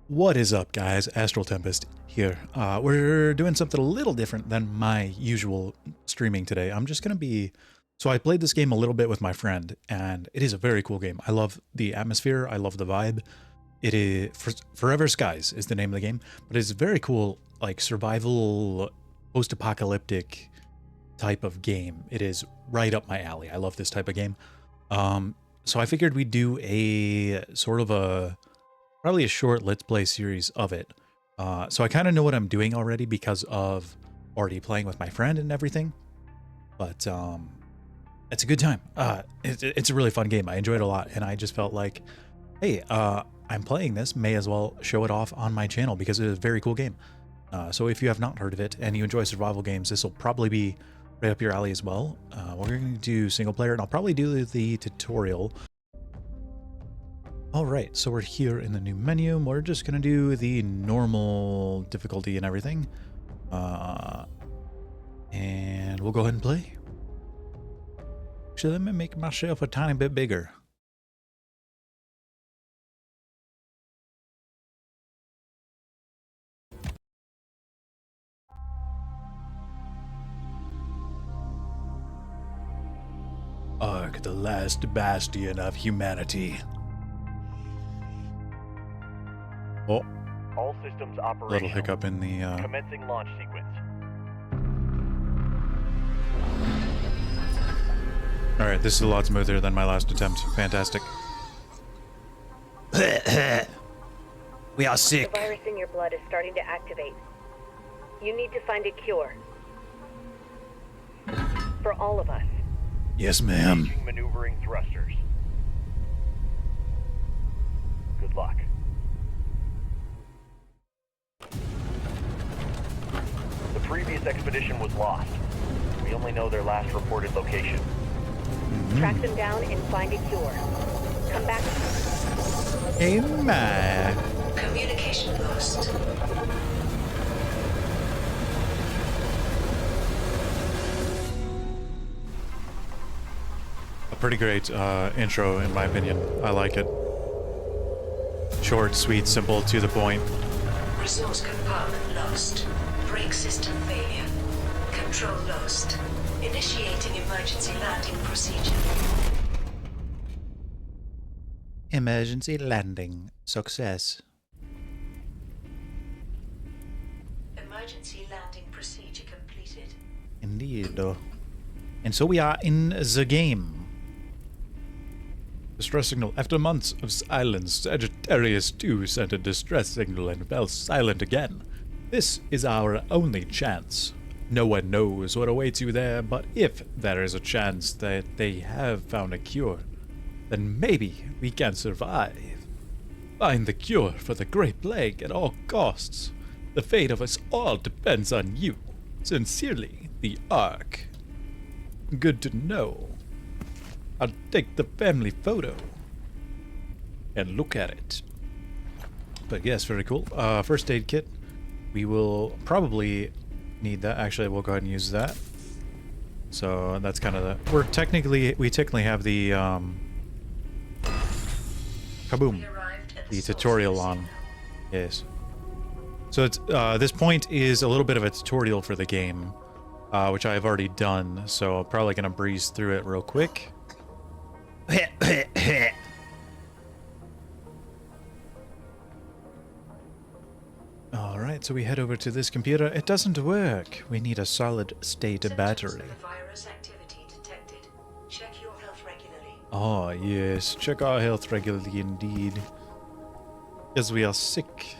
What is up, guys? Astral Tempest here. We're doing something a little different than my usual streaming today. I'm just going to be... So I played this game a little bit with my friend, and it is a very cool game. I love the atmosphere. I love the vibe. It is... Forever Skies is the name of the game, but it's very cool, like, survival, post-apocalyptic type of game. It is right up my alley. I love this type of game. So I figured we'd do a sort of a... probably a short Let's Play series of it. So I kind of know what I'm doing already because of already playing with my friend and everything. But it's a good time. It's a really fun game. I enjoyed it a lot, and I just felt like, hey, I'm playing this. May as well show it off on my channel because it is a very cool game. So if you have not heard of it and you enjoy survival games, this will probably be right up your alley as well. We're going to do single player, and I'll probably do the tutorial. Alright, so we're here in the new menu. We're just going to do the normal difficulty and everything. And we'll go ahead and play. Actually, let me make myself a tiny bit bigger. Ark, the last bastion of humanity. Oh, all systems operational. little hiccup in the Commencing launch sequence. Alright, this is a lot smoother than my last attempt. Fantastic. We are sick. The virus in your blood is starting to activate. You need to find a cure. For all of us. Yes, ma'am. Engaging maneuvering thrusters. Good luck. The previous expedition was lost. We only know their last reported location. Track them down and find a cure. Come back. Hey, man. Communication lost. A pretty great intro, in my opinion. I like it. Short, sweet, simple, to the point. Resource compartment lost. Brake system failure. Control lost. Initiating emergency landing procedure. Emergency landing. Success. Emergency landing procedure completed. Indeed. And so we are in the game. Distress signal. After months of silence, Sagittarius 2 sent a distress signal and fell silent again. This is our only chance. No one knows what awaits you there, but if there is a chance that they have found a cure, then maybe we can survive. Find the cure for the Great Plague at all costs. The fate of us all depends on you. Sincerely, the Ark. Good to know. I'll take the family photo and look at it. But yes, very cool. First aid kit. We will probably need that. Actually, we'll go ahead and use that. So that's kind of the... We technically have the kaboom, the tutorial on. Yes. So it's this point is a little bit of a tutorial for the game, which I've already done. So I'm probably gonna breeze through it real quick. Alright, so we head over to this computer. It doesn't work. We need a solid state battery. Virus activity detected. Check your health regularly. Oh, yes. Check our health regularly indeed. Because we are sick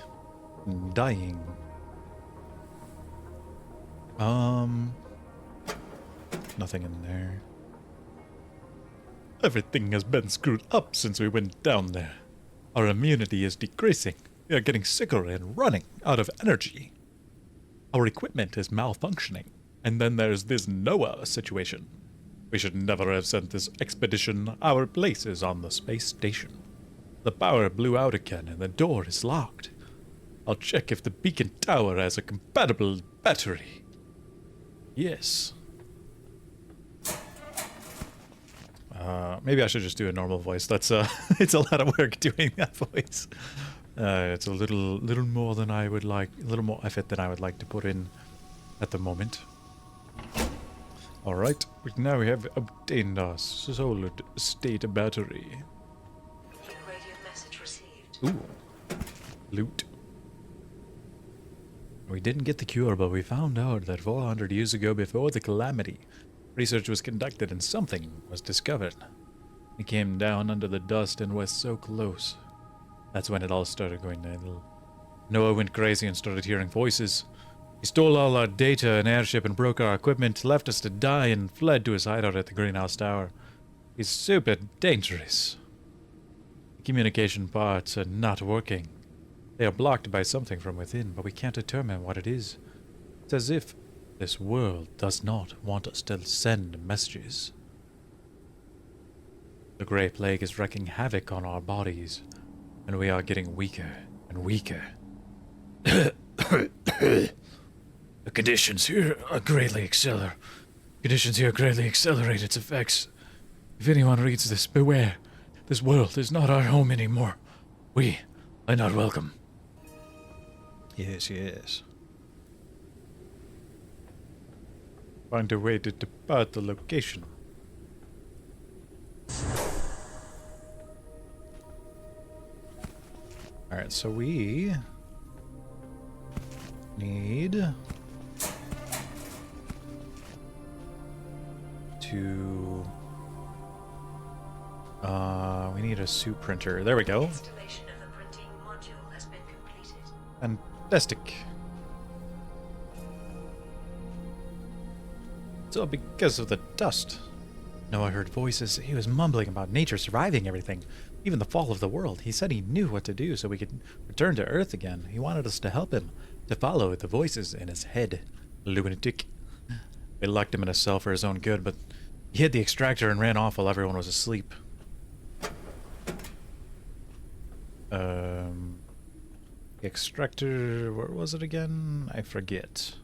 and dying. Nothing in there. Everything has been screwed up since we went down there. Our immunity is decreasing. We are getting sicker and running out of energy. Our equipment is malfunctioning. And then there's this Noah situation. We should never have sent this expedition. Our place is on the space station. The power blew out again and the door is locked. I'll check if the beacon tower has a compatible battery. Yes. Maybe I should just do a normal voice. That's it's a lot of work doing that voice. It's a little more than I would like, a little more effort than I would like to put in at the moment. Alright, now we have obtained our solid state battery. Radio message received. Ooh. Loot. We didn't get the cure, but we found out that 400 years ago, before the calamity, research was conducted and something was discovered. It came down under the dust and was so close. That's when it all started going down. Noah went crazy and started hearing voices. He stole all our data and airship and broke our equipment, left us to die, and fled to his hideout at the greenhouse tower. He's super dangerous. The communication parts are not working. They are blocked by something from within, but we can't determine what it is. It's as if this world does not want us to send messages. The Grey Plague is wreaking havoc on our bodies, and we are getting weaker and weaker. The conditions here greatly accelerate its effects. If anyone reads this, beware. This world is not our home anymore. We are not welcome. Yes, yes. Find a way to depart the location. Alright, so we need to we need a suit printer. There we go. Installation of the printing module has been completed. Fantastic. It's all because of the dust. Noah heard voices. He was mumbling about nature surviving everything, even the fall of the world. He said he knew what to do so we could return to Earth again. He wanted us to help him, to follow the voices in his head. Lunatic. We locked him in a cell for his own good, but he hid the extractor and ran off while everyone was asleep. The extractor, where was it again? I forget.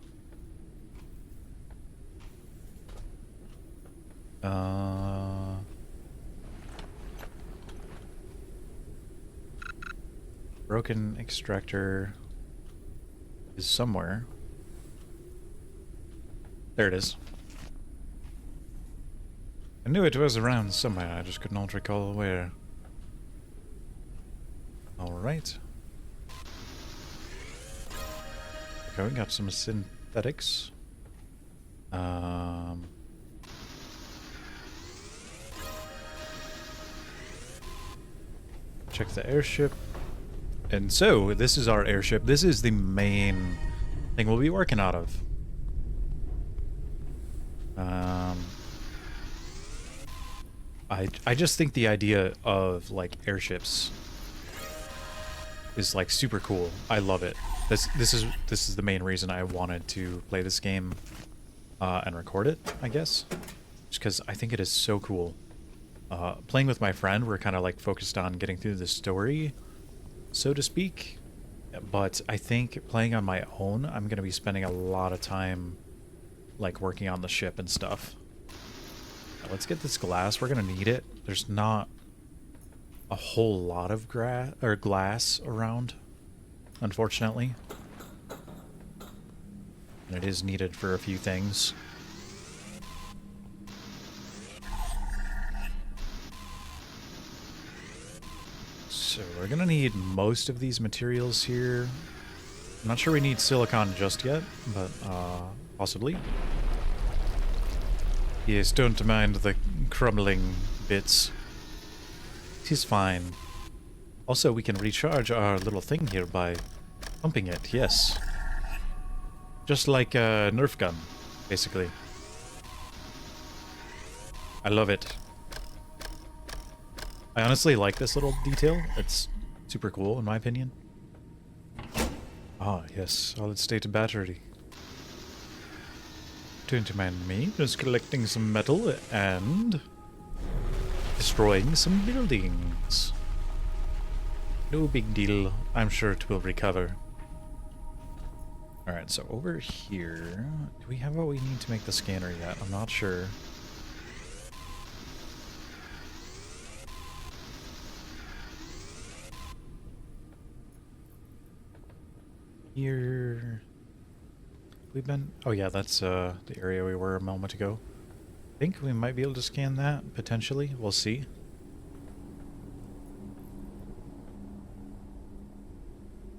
Broken extractor is somewhere. There it is. I knew it was around somewhere, I just could not recall where. Alright. Okay, we got some synthetics. Check the airship. And so, this is our airship. This is the main thing we'll be working out of. I just think the idea of, like, airships is, like, super cool. I love it. This is the main reason I wanted to play this game and record it, I guess. Just because I think it is so cool. Playing with my friend, we're kind of like focused on getting through the story, so to speak. But I think playing on my own, I'm going to be spending a lot of time like working on the ship and stuff. Let's get this glass. We're going to need it. There's not a whole lot of glass around, unfortunately. And it is needed for a few things. So we're gonna need most of these materials here. I'm not sure we need silicon just yet, but possibly. Yes, don't mind the crumbling bits. He's fine. Also, we can recharge our little thing here by pumping it, yes. Just like a Nerf gun, basically. I love it. I honestly like this little detail. It's super cool, in my opinion. Ah, yes, solid-state battery. Don't mind me, just collecting some metal and destroying some buildings. No big deal. I'm sure it will recover. Alright, so over here... Do we have what we need to make the scanner yet? I'm not sure. here. We've been... Oh yeah, that's the area we were a moment ago. I think we might be able to scan that, potentially. We'll see.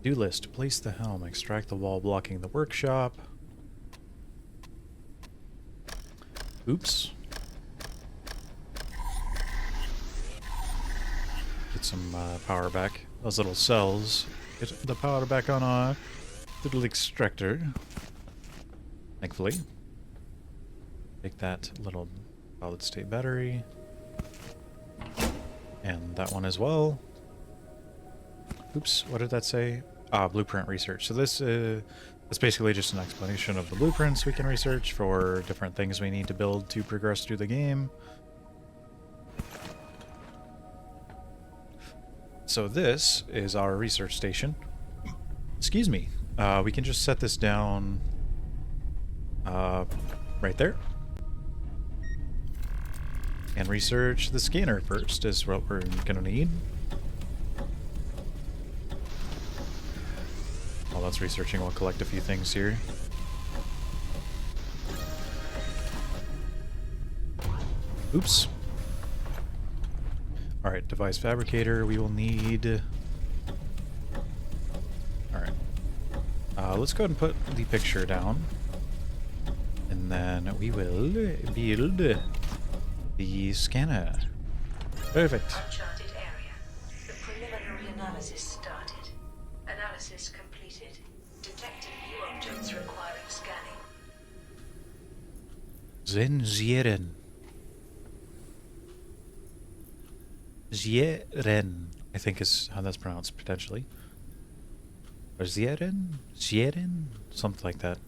Do list. Place the helm. Extract the wall blocking the workshop. Oops. Get some power back. Those little cells. Get the power back on our little extractor. Thankfully. Take that little solid state battery. And that one as well. Oops, what did that say? Ah, blueprint research. So this it's basically just an explanation of the blueprints we can research for different things we need to build to progress through the game. So this is our research station. Excuse me. We can just set this down right there. And research the scanner first is what we're gonna need. While that's researching, we'll collect a few things here. Oops. Alright, device fabricator, we will need... Alright. Let's go ahead and put the picture down. And then we will build the scanner. Perfect. Uncharted area. The preliminary analysis started. Analysis completed. Detecting new objects requiring scanning. Zieren. Zieren, I think is how that's pronounced, potentially. Or Zieren? Zieren? Something like that.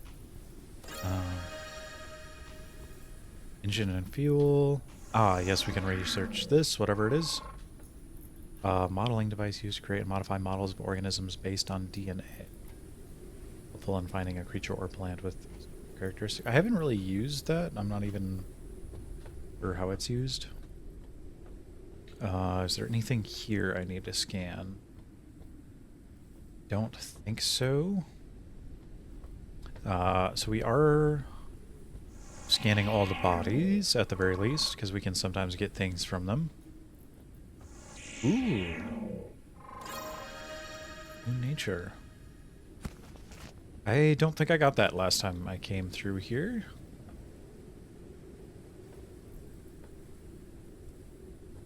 Engine and fuel. Ah, yes, we can research this, whatever it is. Modeling device used to create and modify models of organisms based on DNA. Helpful in finding a creature or plant with characteristics. I haven't really used that. I'm not even sure how it's used. Is there anything here I need to scan? Don't think so. So we are scanning all the bodies at the very least, because we can sometimes get things from them. Ooh. New nature. I don't think I got that last time I came through here.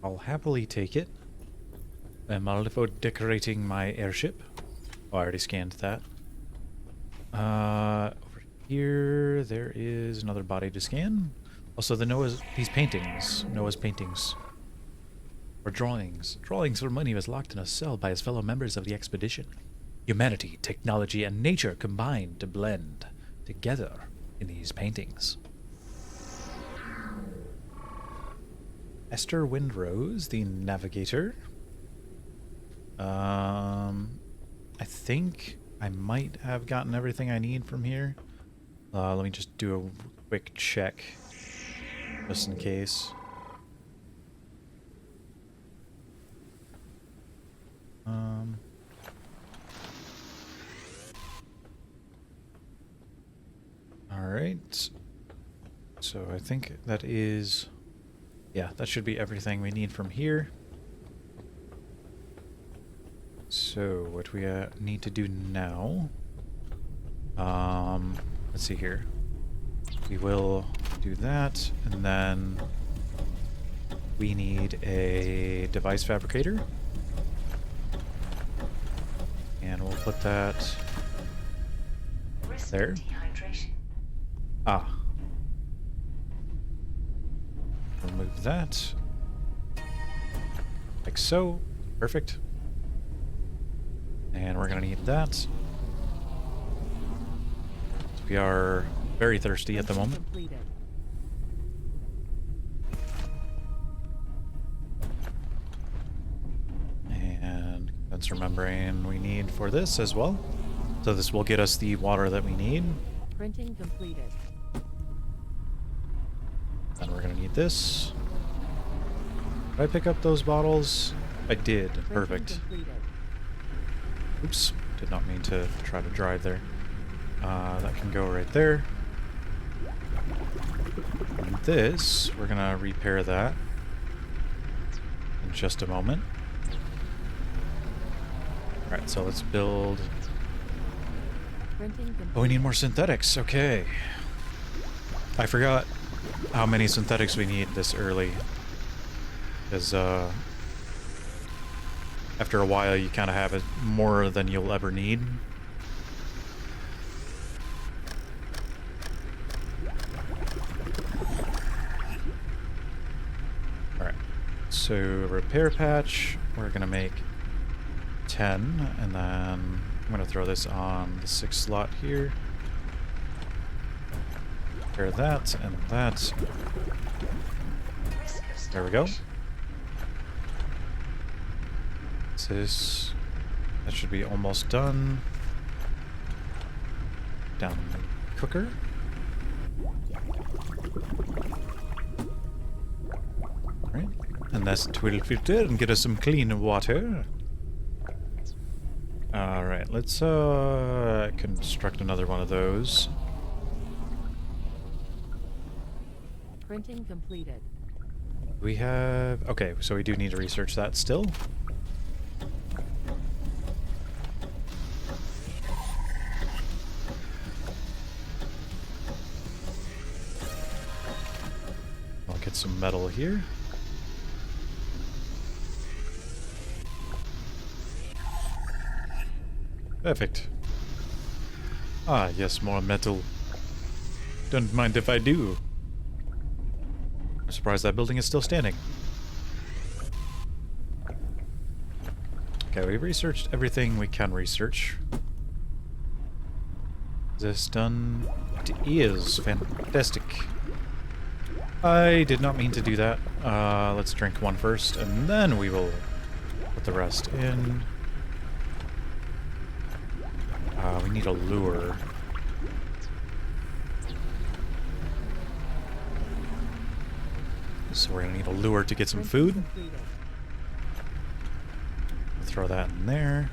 I'll happily take it. I'm all for decorating my airship. Oh, I already scanned that. Over here, there is another body to scan. Also, these paintings. Noah's paintings. Or drawings. Drawings where money was locked in a cell by his fellow members of the expedition. Humanity, technology, and nature combined to blend together in these paintings. Esther Windrose, the navigator. I think I might have gotten everything I need from here. Let me just do a quick check, just in case. Alright. So I think that is... Yeah, that should be everything we need from here. So, what we need to do now... let's see here. We will do that, and then we need a device fabricator. And we'll put that there. Ah. Remove that. Like so. Perfect. And we're gonna need that. So we are very thirsty at the moment. And condenser membrane we need for this as well. So this will get us the water that we need. Printing completed. And we're gonna need this. Did I pick up those bottles? I did. Perfect. Oops. Did not mean to try to drive there. That can go right there. And this, we're gonna repair that in just a moment. Alright, so let's build... Oh, we need more synthetics. Okay. I forgot how many synthetics we need this early. Because, after a while, you kind of have it more than you'll ever need. Alright. So, repair patch, we're going to make 10, and then I'm going to throw this on the 6th slot here. Repair that, and that. There we go. This, that should be almost done. Down the cooker. Right, and that's it will filter and get us some clean water. Alright, let's construct another one of those. Printing completed. We have... Okay, so we do need to research that still. I'll get some metal here. Perfect. Ah, yes, more metal. Don't mind if I do. I'm surprised that building is still standing. Okay, we've researched everything we can research. Is this done? It is. Fantastic. I did not mean to do that. Let's drink one first, and then we will put the rest in. We need a lure. So we're gonna need a lure to get some food. Throw that in there.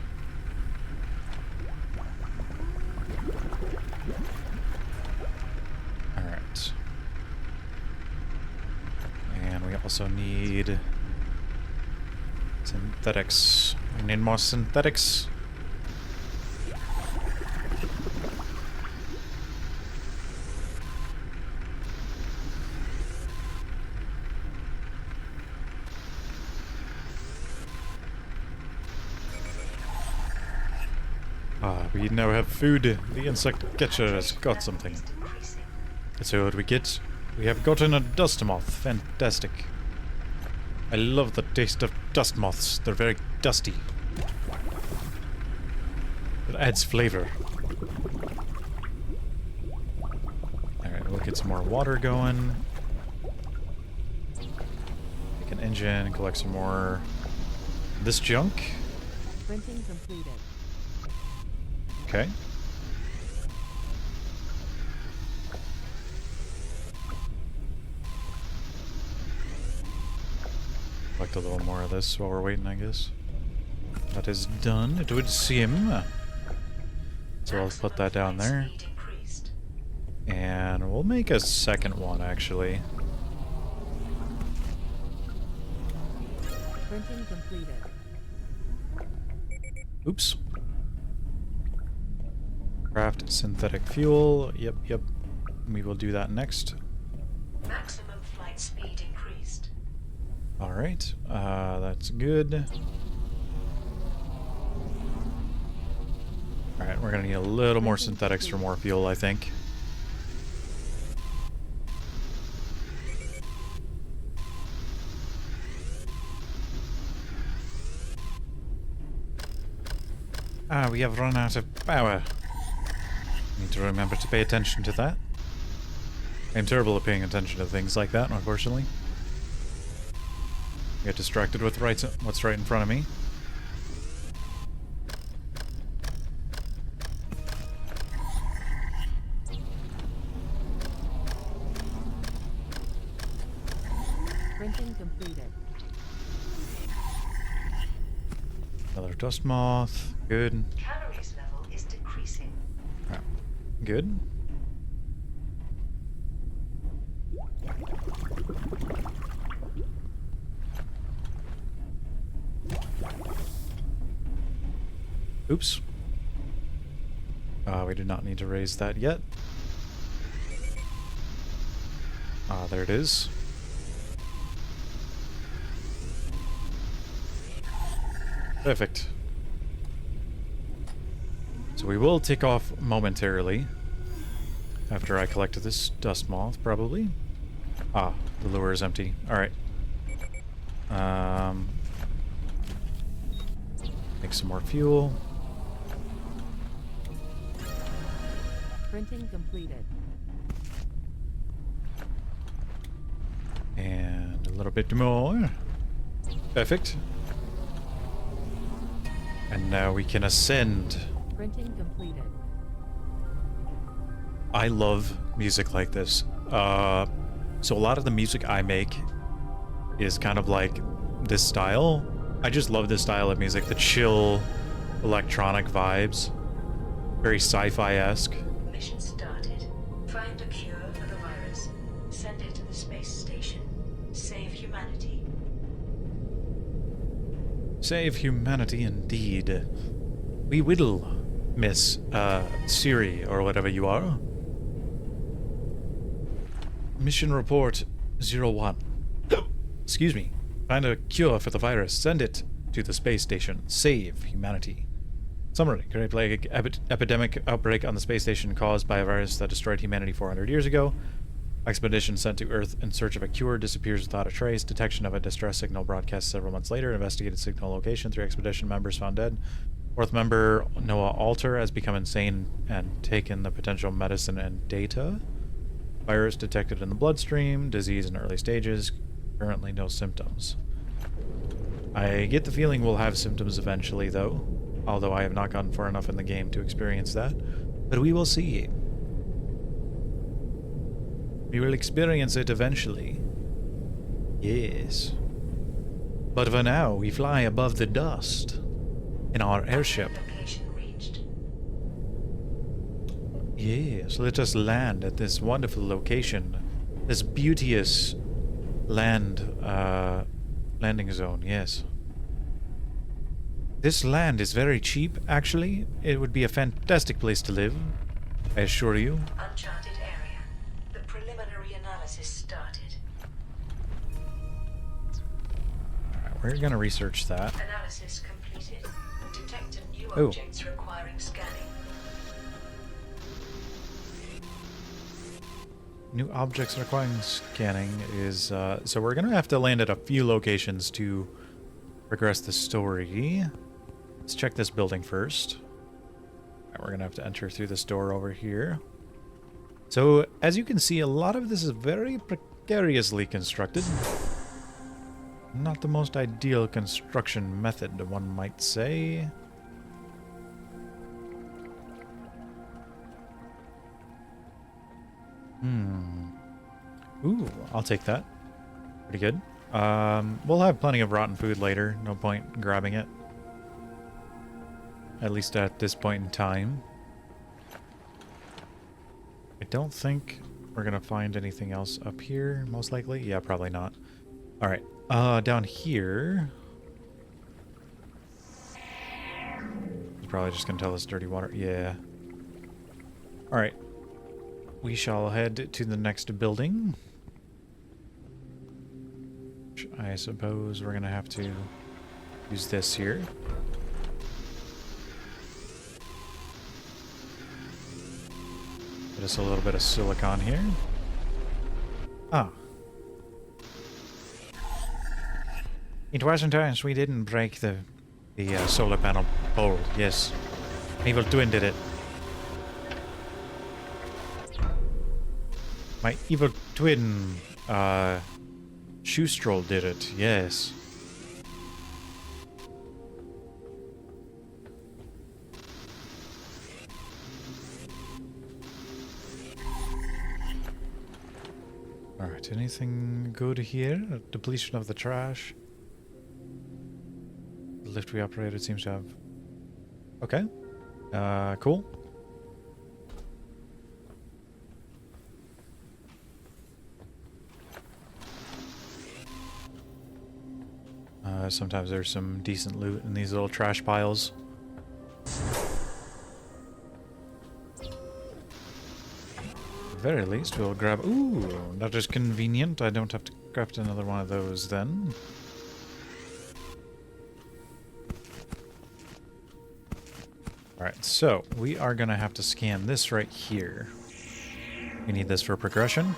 Alright. And we also need synthetics. We need more synthetics. We now have food. The insect catcher has got something. So what do we get? We have gotten a dust moth. Fantastic. I love the taste of dust moths. They're very dusty. It adds flavor. Alright, we'll get some more water going. Make an engine, collect some more this junk. Printing completed. Okay. Collect a little more of this while we're waiting, I guess. That is done, it would seem. So I'll put that down there. And we'll make a second one, actually. Printing completed. Oops. Craft synthetic fuel. Yep. We will do that next. Maximum flight speed increased. Alright, that's good. Alright, we're gonna need a little more synthetics for more fuel, I think. We have run out of power. Need to remember to pay attention to that. I'm terrible at paying attention to things like that, unfortunately. Get distracted with what's right in front of me. Printing completed. Another dust moth. Good. Calories good. Oops. We do not need to raise that yet. There it is. Perfect. So we will take off momentarily after I collect this dust moth, probably. Ah, the lure is empty. Alright. Make some more fuel. Printing completed. And a little bit more. Perfect. And now we can ascend. Printing completed. I love music like this. So a lot of the music I make is kind of like this style. I just love this style of music. The chill, electronic vibes. Very sci-fi-esque. Mission started. Find a cure for the virus. Send it to the space station. Save humanity. Save humanity indeed. We will, Miss, Siri, or whatever you are. Mission report 01. Excuse me. Find a cure for the virus. Send it to the space station. Save humanity. Summary. Great plague epidemic outbreak on the space station caused by a virus that destroyed humanity 400 years ago. Expedition sent to Earth in search of a cure disappears without a trace. Detection of a distress signal broadcast several months later. Investigated signal location. 3 expedition members found dead. 4th member, Noah Alter, has become insane and taken the potential medicine and data. Virus detected in the bloodstream. Disease in early stages. Currently no symptoms. I get the feeling we'll have symptoms eventually, though. Although I have not gotten far enough in the game to experience that. But we will see. We will experience it eventually. Yes. But for now, we fly above the dust in our airship. Location reached. Yes, let us land at this wonderful location. This beauteous landing zone, yes. This land is very cheap, actually. It would be a fantastic place to live, I assure you. Uncharted area. The preliminary analysis started. Alright, we're gonna research that. Analysis completed. Detected new Oh. objects requiring scanning. New objects requiring scanning is, so we're gonna have to land at a few locations to progress the story. Let's check this building first. Alright, we're gonna have to enter through this door over here. So, as you can see, a lot of this is very precariously constructed. Not the most ideal construction method, one might say. Ooh, I'll take that. Pretty good. We'll have plenty of rotten food later. No point in grabbing it. At least at this point in time. I don't think we're gonna find anything else up here, most likely. Yeah, probably not. Alright, down here... It's probably just gonna tell us dirty water. Yeah. Alright. We shall head to the next building. Which I suppose we're gonna have to use this here. Get us a little bit of silicon here. Ah. It wasn't us. We didn't break the solar panel pole. Yes. Evil Twin did it. My evil twin, Shoestrol did it, yes. Alright, anything good here? Depletion of the trash. The lift we operated seems to have... Okay. Cool. Sometimes there's some decent loot in these little trash piles. Very least we'll grab... Ooh, that is convenient. I don't have to craft another one of those then. Alright, so we are going to have to scan this right here. We need this for progression.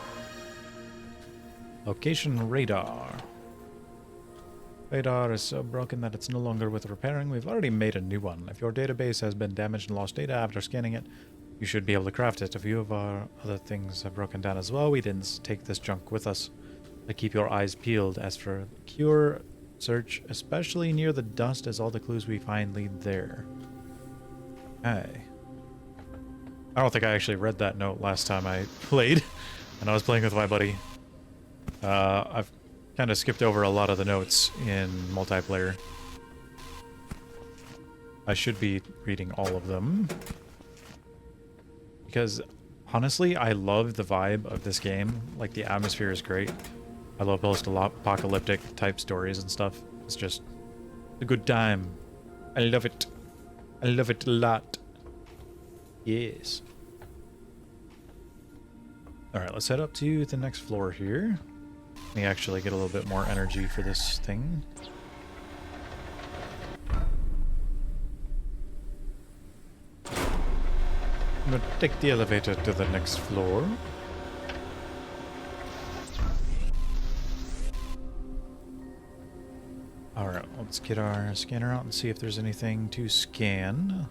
Location radar. Radar is so broken that it's no longer worth repairing. We've already made a new one. If your database has been damaged and lost data after scanning it, you should be able to craft it. A few of our other things have broken down as well. We didn't take this junk with us. But keep your eyes peeled. As for cure, search especially near the dust, as all the clues we find lead there. Okay. I don't think I actually read that note last time I played, and I was playing with my buddy. I've kind of skipped over a lot of the notes in multiplayer. I should be reading all of them. Because, honestly, I love the vibe of this game. Like, the atmosphere is great. I love post-apocalyptic type stories and stuff. It's just a good time. I love it. I love it a lot. Yes. Alright, let's head up to the next floor here. Let me actually get a little bit more energy for this thing. I'm gonna take the elevator to the next floor. Alright, let's get our scanner out and see if there's anything to scan.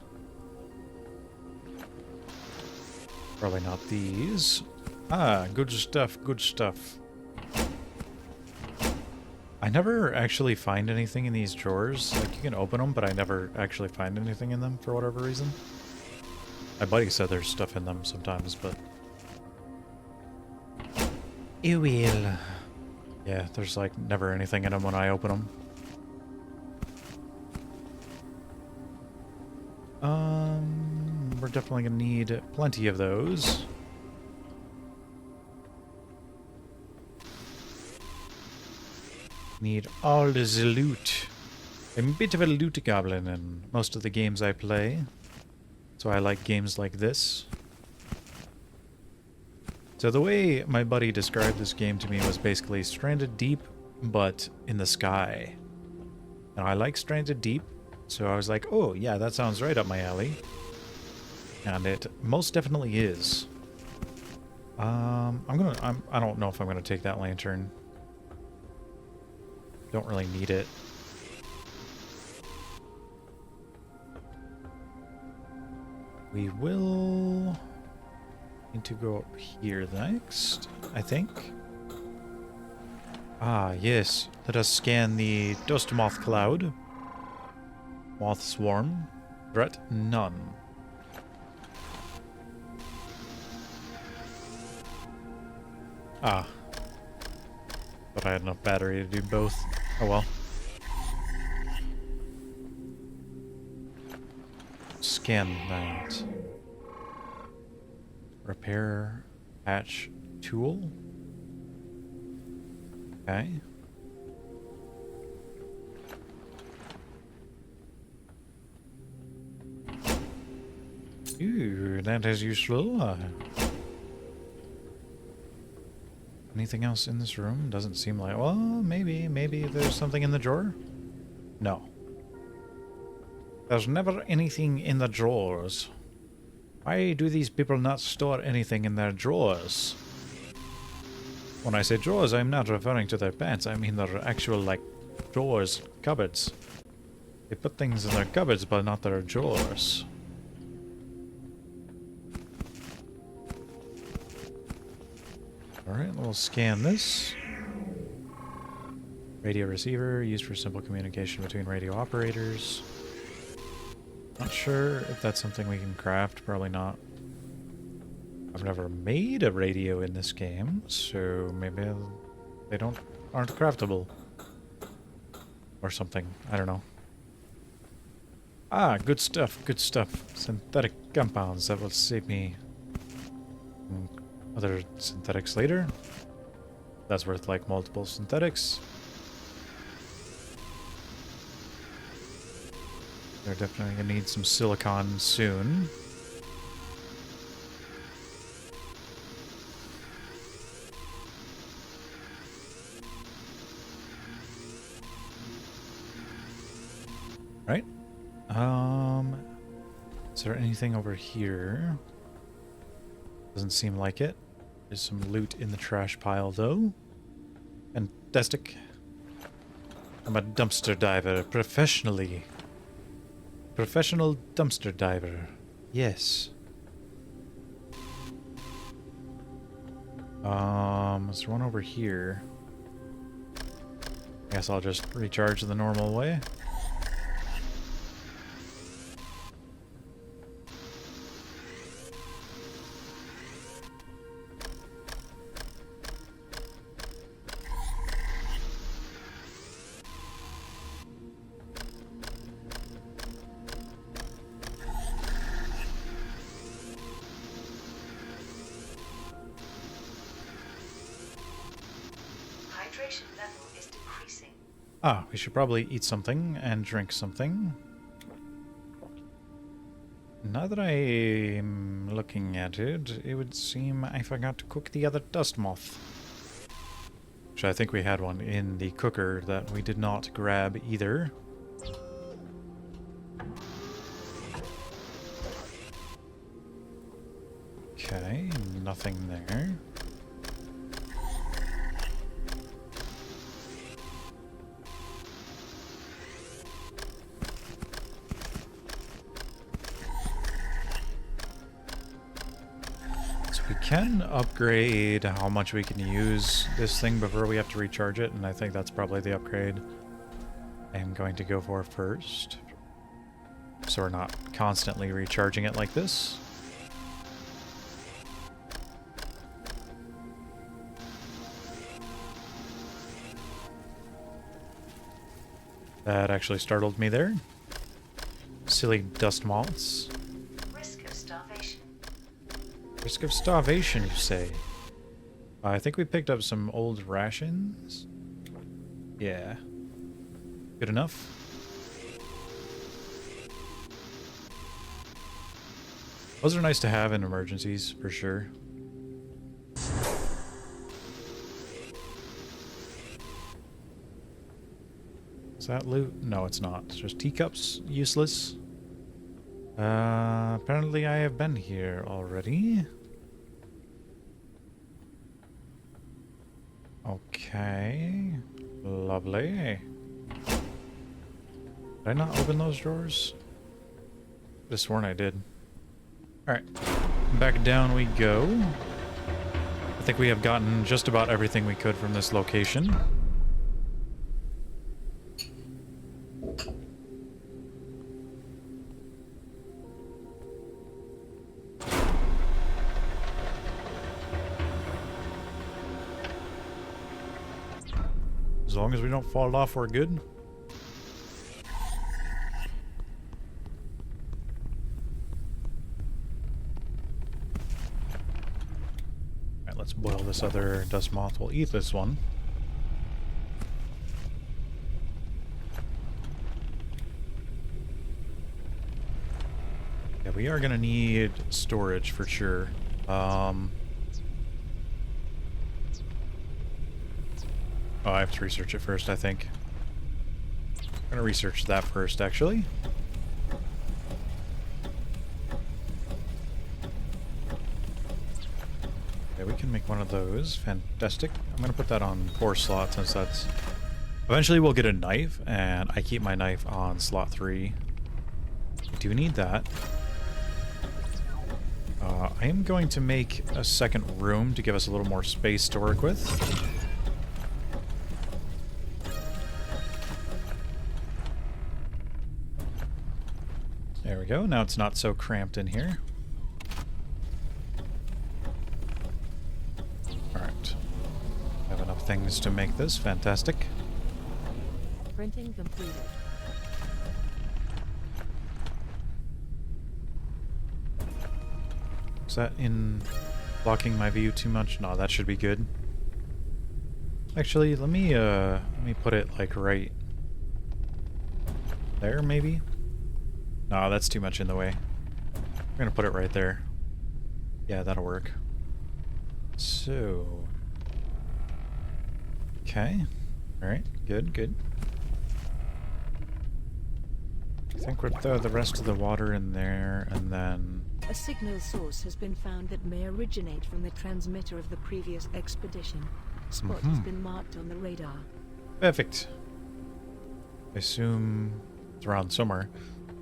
Probably not these. Ah, good stuff, good stuff. I never actually find anything in these drawers. Like, you can open them, but I never actually find anything in them for whatever reason. My buddy said there's stuff in them sometimes, but... You will. Yeah, there's like never anything in them when I open them. We're definitely gonna need plenty of those. Need all the loot. I'm a bit of a loot goblin in most of the games I play. So I like games like this. So the way my buddy described this game to me was basically Stranded Deep, but in the sky. And I like Stranded Deep, so I was like, oh yeah, that sounds right up my alley. And it most definitely is. I don't know if I'm gonna take that lantern. Don't really need it. We will need to go up here next, I think. Ah, yes. Let us scan the dust moth cloud. Moth swarm. Threat none. Ah. But I had enough battery to do both. Oh well. Scan that. Repair patch tool. Okay. Ooh, that is useful. Anything else in this room? Doesn't seem like... Well, maybe there's something in the drawer? No. There's never anything in the drawers. Why do these people not store anything in their drawers? When I say drawers, I'm not referring to their pants. I mean their actual, like, drawers, cupboards. They put things in their cupboards, but not their drawers. Alright, we'll scan this. Radio receiver, used for simple communication between radio operators. Not sure if that's something we can craft, probably not. I've never made a radio in this game, so maybe they aren't craftable. Or something, I don't know. Ah, good stuff, good stuff. Synthetic compounds that will save me other synthetics later. That's worth like multiple synthetics. They're definitely gonna need some silicon soon. Right? Is there anything over here? Doesn't seem like it. There's some loot in the trash pile, though. Fantastic. I'm a dumpster diver, professionally. Professional dumpster diver. Yes. There's one over here. I guess I'll just recharge the normal way. Hydration level is decreasing. Ah, we should probably eat something and drink something. Now that I'm looking at it, it would seem I forgot to cook the other dust moth. Which I think we had one in the cooker that we did not grab either. Okay, nothing there. We can upgrade how much we can use this thing before we have to recharge it, and I think that's probably the upgrade I'm going to go for first. So we're not constantly recharging it like this. That actually startled me there. Silly dust moths. Risk of starvation, you say? I think we picked up some old rations. Yeah. Good enough. Those are nice to have in emergencies, for sure. Is that loot? No, it's not. It's just teacups. Useless. Apparently I have been here already. Okay. Lovely. Did I not open those drawers? I could have sworn I did. Alright. Back down we go. I think we have gotten just about everything we could from this location. As long as we don't fall off, we're good. Alright, let's boil this other dust moth. We'll eat this one. Yeah, we are gonna need storage for sure. Oh, I have to research it first, I think. I'm gonna research that first, actually. Okay, we can make one of those. Fantastic. I'm gonna put that on 4 slots since that's... Eventually we'll get a knife, and I keep my knife on slot 3. I do need that. I am going to make a second room to give us a little more space to work with. There we go. Now it's not so cramped in here. Alright. Have enough things to make this. Fantastic. Printing completed. Is that in blocking my view too much? No, that should be good. Actually, let me put it like right there, maybe. No, that's too much in the way. We're gonna put it right there. Yeah, that'll work. So... Okay. Alright, good, good. I think we'll throw the rest of the water in there, and then... A signal source has been found that may originate from the transmitter of the previous expedition. Spot has been marked on the radar. Perfect. I assume it's around somewhere.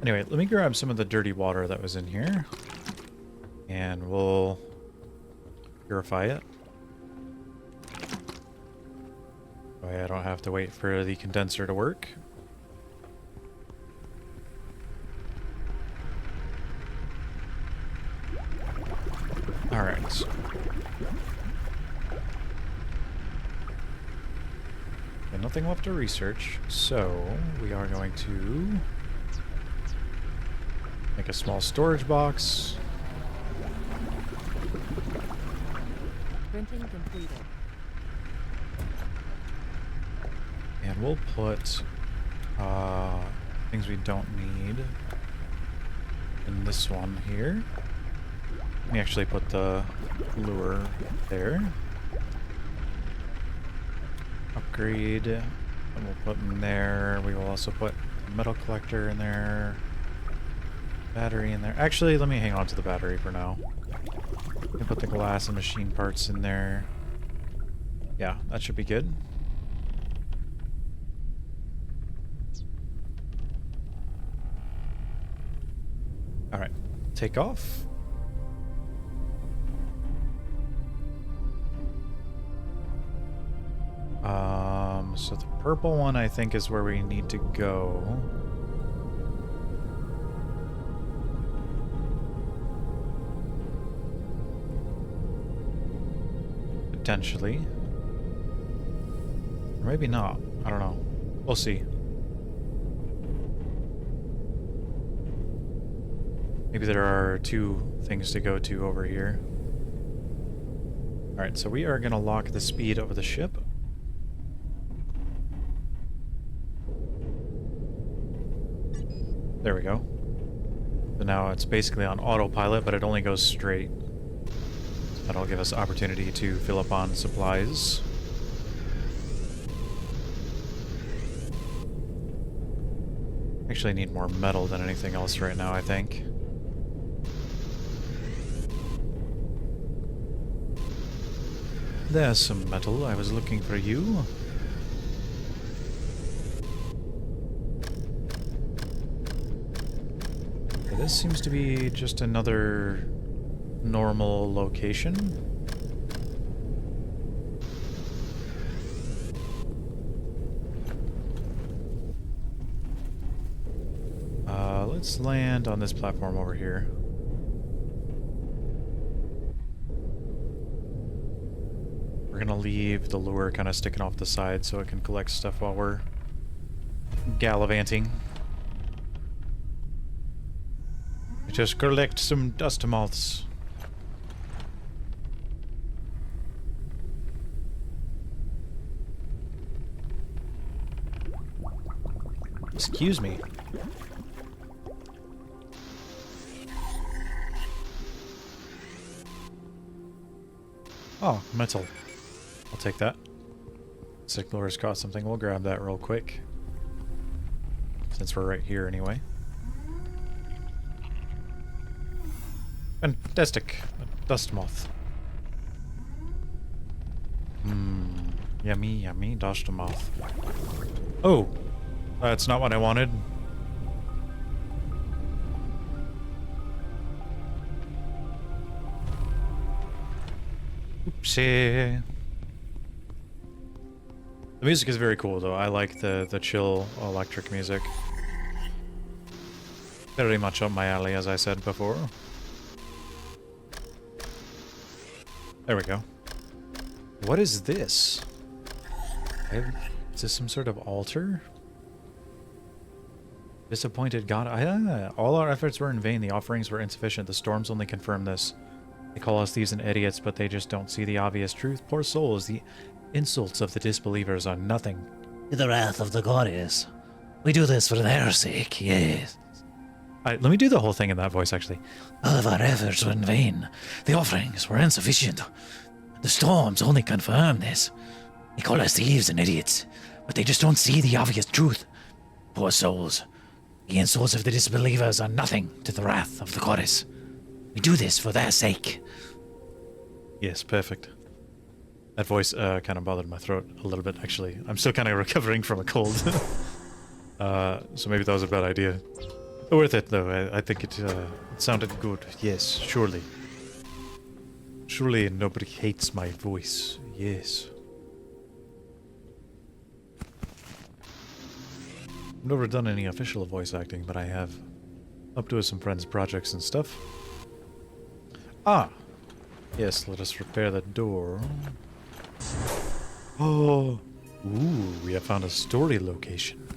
Anyway, let me grab some of the dirty water that was in here. And we'll purify it. That way I don't have to wait for the condenser to work. Alright. And nothing left to research, so we are going to make a small storage box. Printing completed. And we'll put things we don't need in this one here. Let me actually put the lure there. Upgrade. And we'll put in there. We will also put a metal collector in there. Battery in there. Actually, let me hang on to the battery for now. We can put the glass and machine parts in there. Yeah, that should be good. Alright, take off. So the purple one I think is where we need to go. Potentially. Or maybe not. I don't know. We'll see. Maybe there are two things to go to over here. Alright, so we are going to lock the speed of the ship. There we go. So now it's basically on autopilot, but it only goes straight. That'll give us opportunity to fill up on supplies. Actually need more metal than anything else right now, I think. There's some metal. I was looking for you. Okay, this seems to be just another normal location. Let's land on this platform over here. We're gonna leave the lure kind of sticking off the side so it can collect stuff while we're gallivanting. Just collect some dust moths. Excuse me. Oh, metal. I'll take that. Signalers caught something. We'll grab that real quick. Since we're right here anyway. Fantastic. A dust moth. Yummy, yummy dust moth. Oh! That's not what I wanted. Oopsie. The music is very cool though. I like the chill electric music. Very much up my alley, as I said before. There we go. What is this? Is this some sort of altar? Disappointed God. All our efforts were in vain. The offerings were insufficient. The storms only confirm this. They call us thieves and idiots, but they just don't see the obvious truth. Poor souls, the insults of the disbelievers are nothing To the wrath of the goddess. We do this for their sake, yes. Let me do the whole thing in that voice, actually. All of our efforts were in vain. The offerings were insufficient. The storms only confirm this. They call us thieves and idiots, but they just don't see the obvious truth. Poor souls. The insults of the disbelievers are nothing to the wrath of the goddess. We do this for their sake. Yes, perfect. That voice kind of bothered my throat a little bit, actually. I'm still kind of recovering from a cold. So maybe that was a bad idea. Worth it, though. I think it sounded good. Yes, surely. Surely nobody hates my voice. Yes. I've never done any official voice acting, but I have up to some friends' projects and stuff. Ah! Yes, let us repair the door. Oh! Ooh, we have found a story location.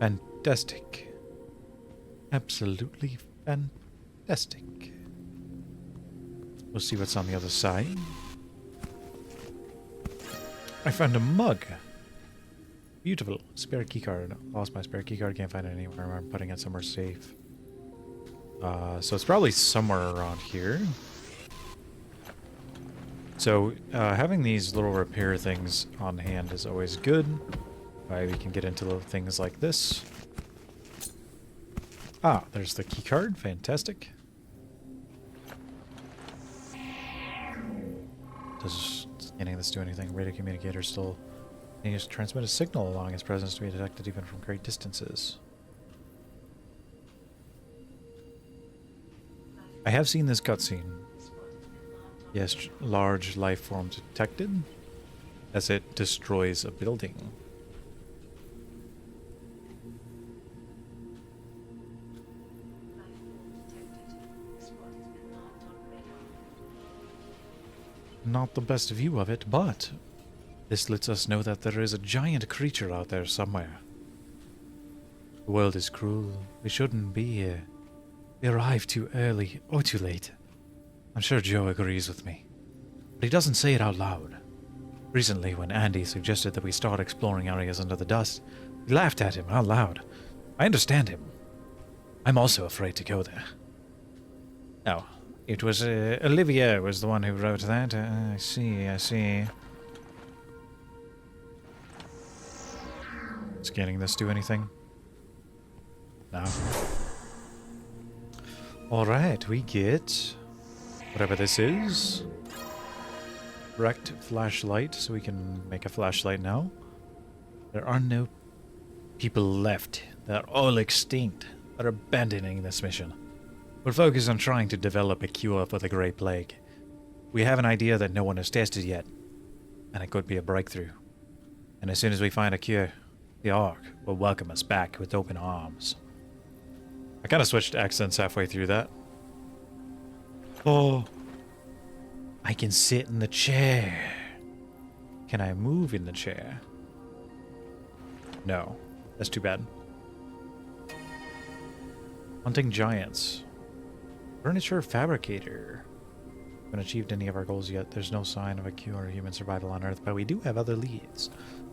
Fantastic. Absolutely fantastic. We'll see what's on the other side. I found a mug. Beautiful. Spare keycard. Lost my spare keycard. Can't find it anywhere. I'm putting it somewhere safe. So it's probably somewhere around here. So having these little repair things on hand is always good. We can get into little things like this. Ah, there's the keycard. Fantastic. Does scanning this do anything? Radio communicator still continues to transmit a signal, allowing its presence to be detected even from great distances. I have seen this cutscene. Yes, large life form detected as it destroys a building. Not the best view of it, but this lets us know that there is a giant creature out there somewhere. The world is cruel. We shouldn't be here. We arrived too early or too late. I'm sure Joe agrees with me, but he doesn't say it out loud. Recently, when Andy suggested that we start exploring areas under the dust, we laughed at him out loud. I understand him. I'm also afraid to go there. Oh, it was Olivia was the one who wrote that. I see, I see. Scanning this do anything? No. Alright, we get whatever this is. Wrecked flashlight, so we can make a flashlight now. There are no people left. They're all extinct. They're abandoning this mission. We're focused on trying to develop a cure for the Great Plague. We have an idea that no one has tested yet, and it could be a breakthrough. And as soon as we find a cure, the Ark will welcome us back with open arms. I kind of switched accents halfway through that. Oh, I can sit in the chair. Can I move in the chair? No, that's too bad. Hunting giants. Furniture fabricator. Haven't achieved any of our goals yet. There's no sign of a cure or human survival on Earth, but we do have other leads.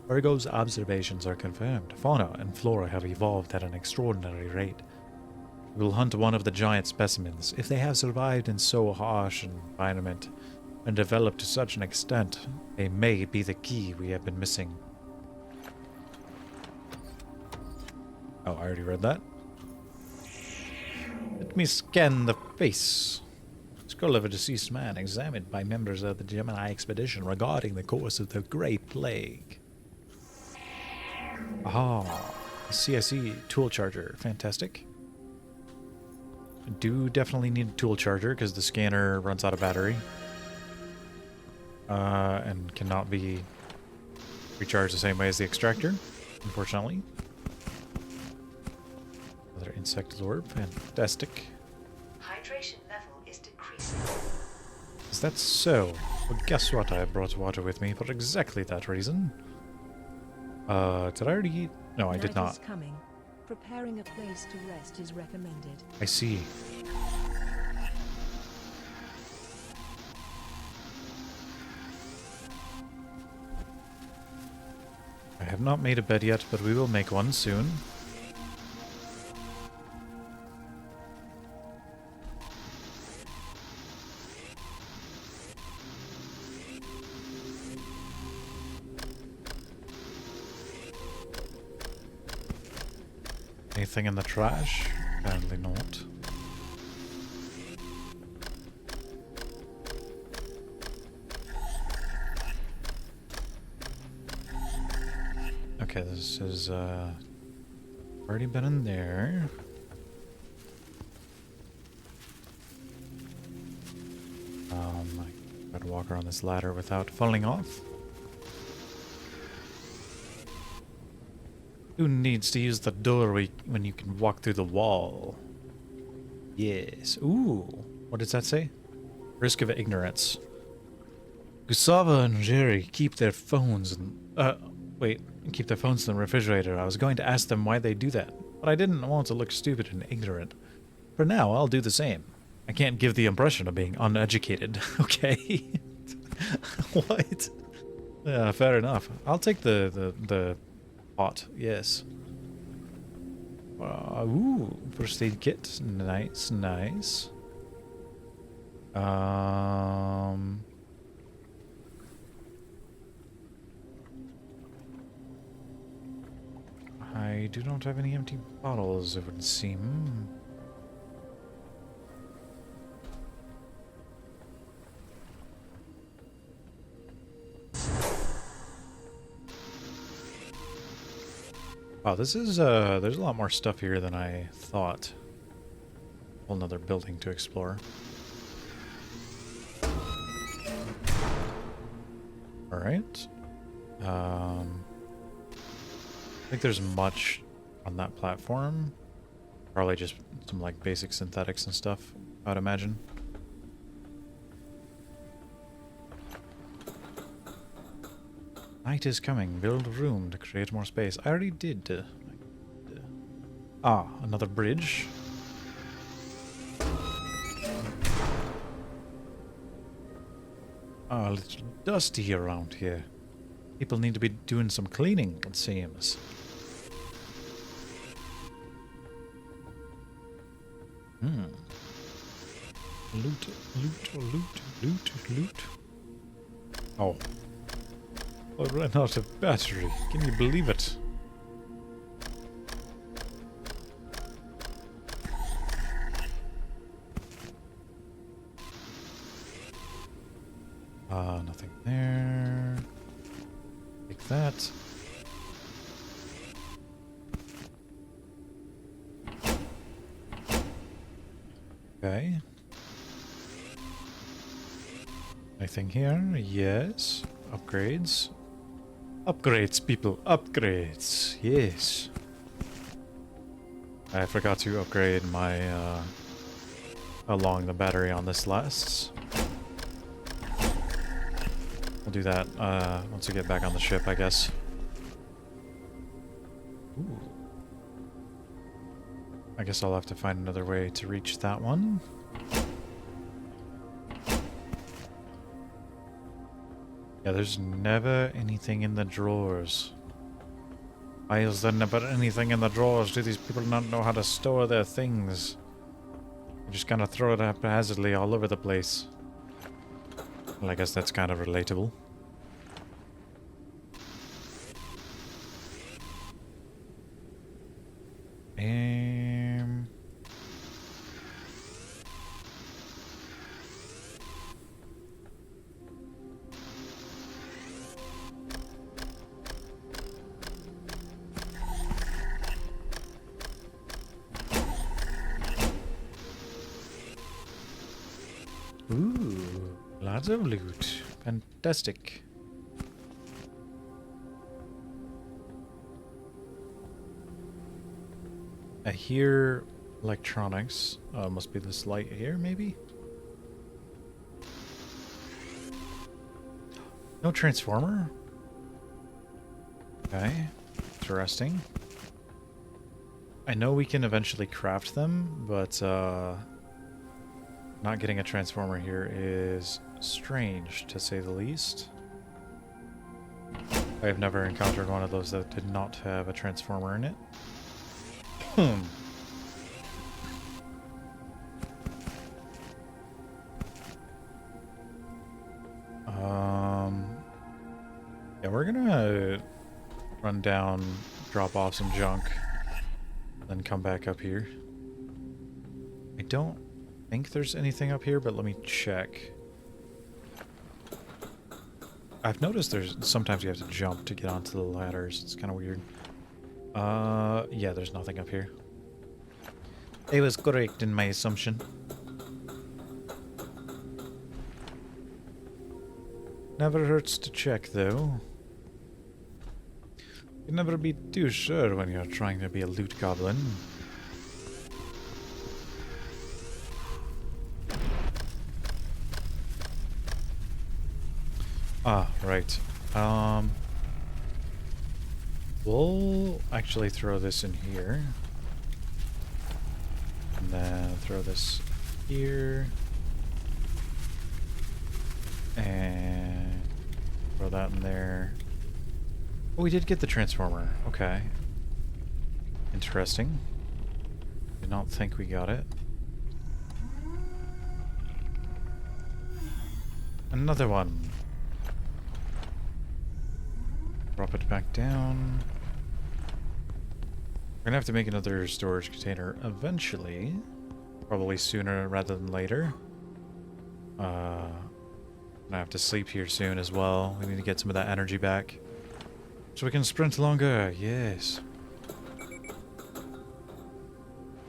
Virgo's observations are confirmed. Fauna and flora have evolved at an extraordinary rate. We will hunt one of the giant specimens. If they have survived in so harsh an environment and developed to such an extent, they may be the key we have been missing. Oh, I already read that. Let me scan the face. Skull of a deceased man examined by members of the Gemini expedition regarding the cause of the Great Plague. Ah, CSE tool charger. Fantastic. I do definitely need a tool charger because the scanner runs out of battery. And cannot be recharged the same way as the extractor, unfortunately. Another insect lure. Fantastic. Hydration level is decreasing. Is that so? Well, guess what? I brought water with me for exactly that reason. Did I already eat? No, I did Night not. is coming. Preparing a place to rest is recommended. I see. I have not made a bed yet, but we will make one soon. anything in the trash? Apparently not. Okay, this is already been in there. I gotta walk around this ladder without falling off. Who needs to use the doorway when you can walk through the wall? Yes. Ooh. What does that say? Risk of ignorance. Gustavo and Jerry keep their phones and keep their phones in the refrigerator. I was going to ask them why they do that, but I didn't want to look stupid and ignorant. For now, I'll do the same. I can't give the impression of being uneducated. Okay. What? Yeah, fair enough. I'll take the pot. Yes. Ooh, first aid kit. Nice, nice. I do not have any empty bottles, it would seem. Wow, this is, there's a lot more stuff here than I thought. Whole nother building to explore. Alright. I think there's much on that platform. Probably just some, like, basic synthetics and stuff, I'd imagine. Night is coming. Build room to create more space. I already did. Another bridge. A little dusty around here. People need to be doing some cleaning, it seems. Loot, loot, loot, loot, loot. Oh. I ran out of battery. Can you believe it? Nothing there. Take that. Okay. Anything here? Yes. Upgrades. Upgrades, people. Upgrades. Yes. I forgot to upgrade my, how long the battery on this lasts. We'll do that, once we get back on the ship, I guess. Ooh. I guess I'll have to find another way to reach that one. Yeah, there's never anything in the drawers. Why is there never anything in the drawers? Do these people not know how to store their things? They just kind of throw it haphazardly all over the place. Well, I guess that's kind of relatable. Ooh, lots of loot. Fantastic. I hear electronics. Must be this light here, maybe? No transformer? Okay. Interesting. I know we can eventually craft them, but, not getting a transformer here is strange, to say the least. I have never encountered one of those that did not have a transformer in it. Yeah, we're gonna run down, drop off some junk, Then come back up here. I don't think there's anything up here, but let me check. I've noticed there's sometimes you have to jump to get onto the ladders. It's kind of weird. Yeah, there's nothing up here. I was correct in my assumption. Never hurts to check, though. You can never be too sure when you're trying to be a loot goblin. Ah, right. We'll actually throw this in here. And then throw this here. And throw that in there. Oh, we did get the transformer. Okay. Interesting. Did not think we got it. Another one. Drop it back down. We're gonna have to make another storage container eventually. Probably sooner rather than later. Gonna have to sleep here soon as well. We need to get some of that energy back. So we can sprint longer, yes.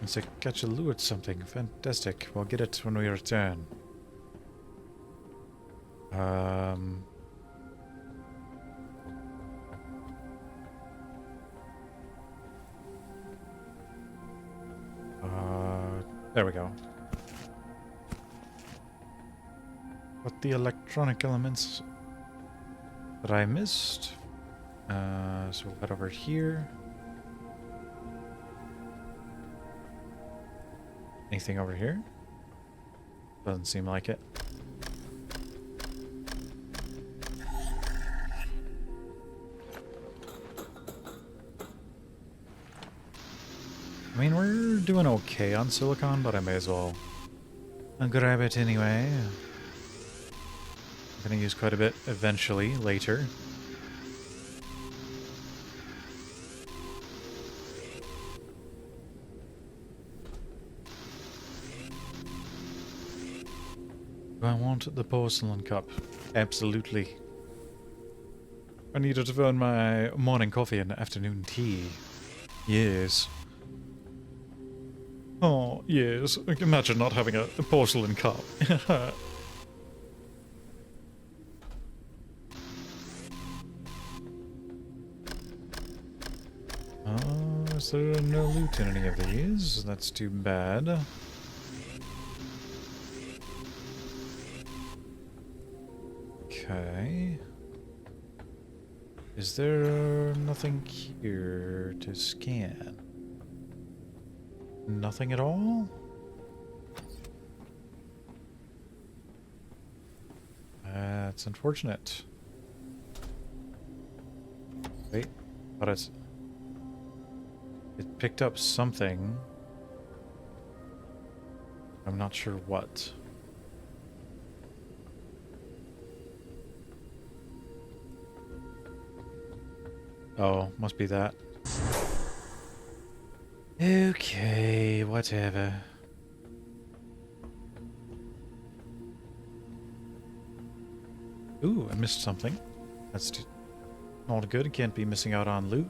It's a catch a lure at something. Fantastic. We'll get it when we return. There we go. What the electronic elements that I missed? So we'll head over here. Anything over here? Doesn't seem like it. I mean, we're doing okay on silicon, but I may as well grab it anyway. I'm gonna use quite a bit eventually, later. Do I want the porcelain cup? Absolutely. I need it for my morning coffee and afternoon tea. Yes. Oh, yes. Imagine not having a porcelain cup. Is there no loot in any of these? That's too bad. Okay. Is there nothing here to scan? Nothing at all? That's unfortunate. Wait, but it picked up something. I'm not sure what. Oh, must be that. Okay, whatever. Ooh, I missed something. That's not good. Can't be missing out on loot.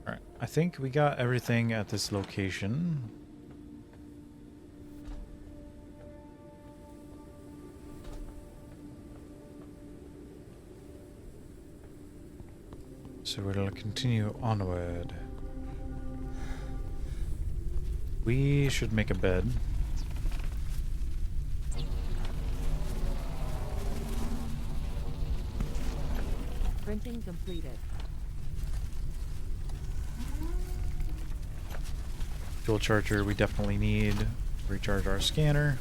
Alright, I think we got everything at this location. So we'll continue onward. We should make a bed. Printing completed. Fuel charger we definitely need to recharge our scanner.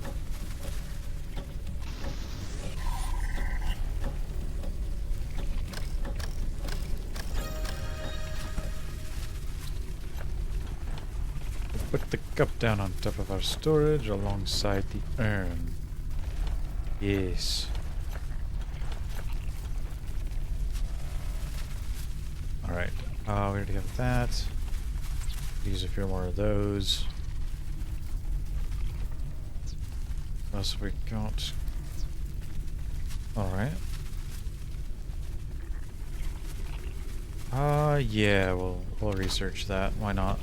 Put the cup down on top of our storage alongside the urn. Yes. Alright, we already have that. Use a few more of those. What else have we got? Alright. Yeah, we'll research that. Why not?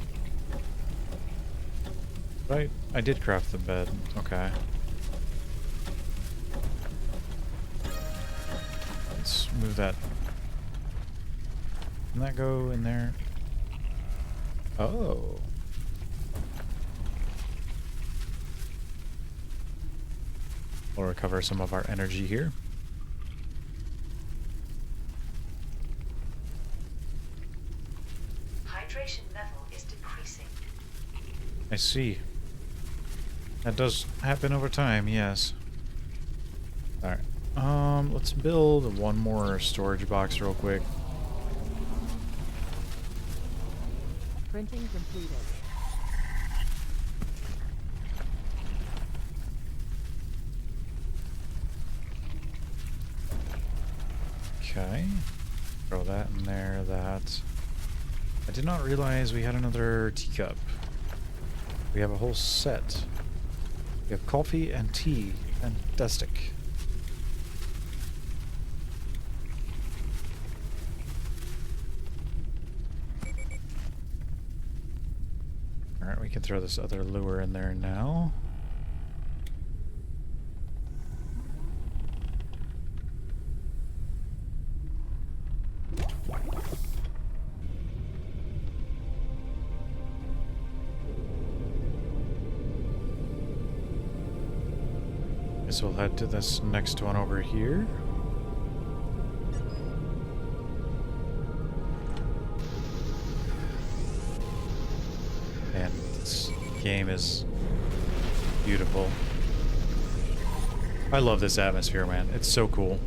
Right, I did craft the bed. Okay. Let's move that. Can that go in there? Oh. We'll recover some of our energy here. Hydration level is decreasing. I see. That does happen over time, yes. Alright. Let's build one more storage box real quick. Printing completed. Okay. Throw that in there, that. I did not realize we had another teacup. We have a whole set. We have coffee and tea. Fantastic. Alright, we can throw this other lure in there now. Guess we'll head to this next one over here. And this game is beautiful. I love this atmosphere, man. It's so cool.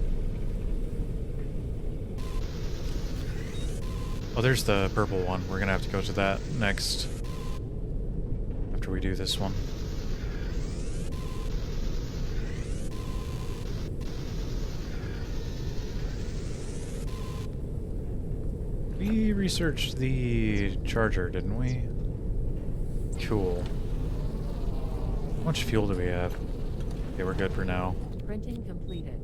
Oh, there's the purple one. We're gonna have to go to that next. After we do this one. We researched the charger, didn't we? Cool. How much fuel do we have? Okay, we're good for now. Printing completed.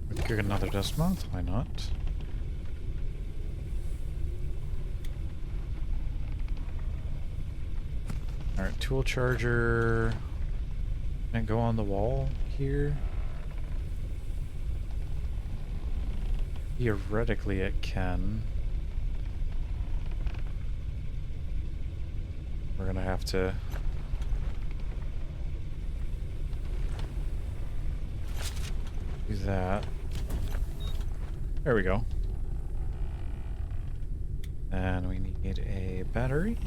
We could get another dust moth, why not? Alright, tool charger. Can it go on the wall here? Theoretically it can. We're gonna have to do that. There we go. And we need a battery.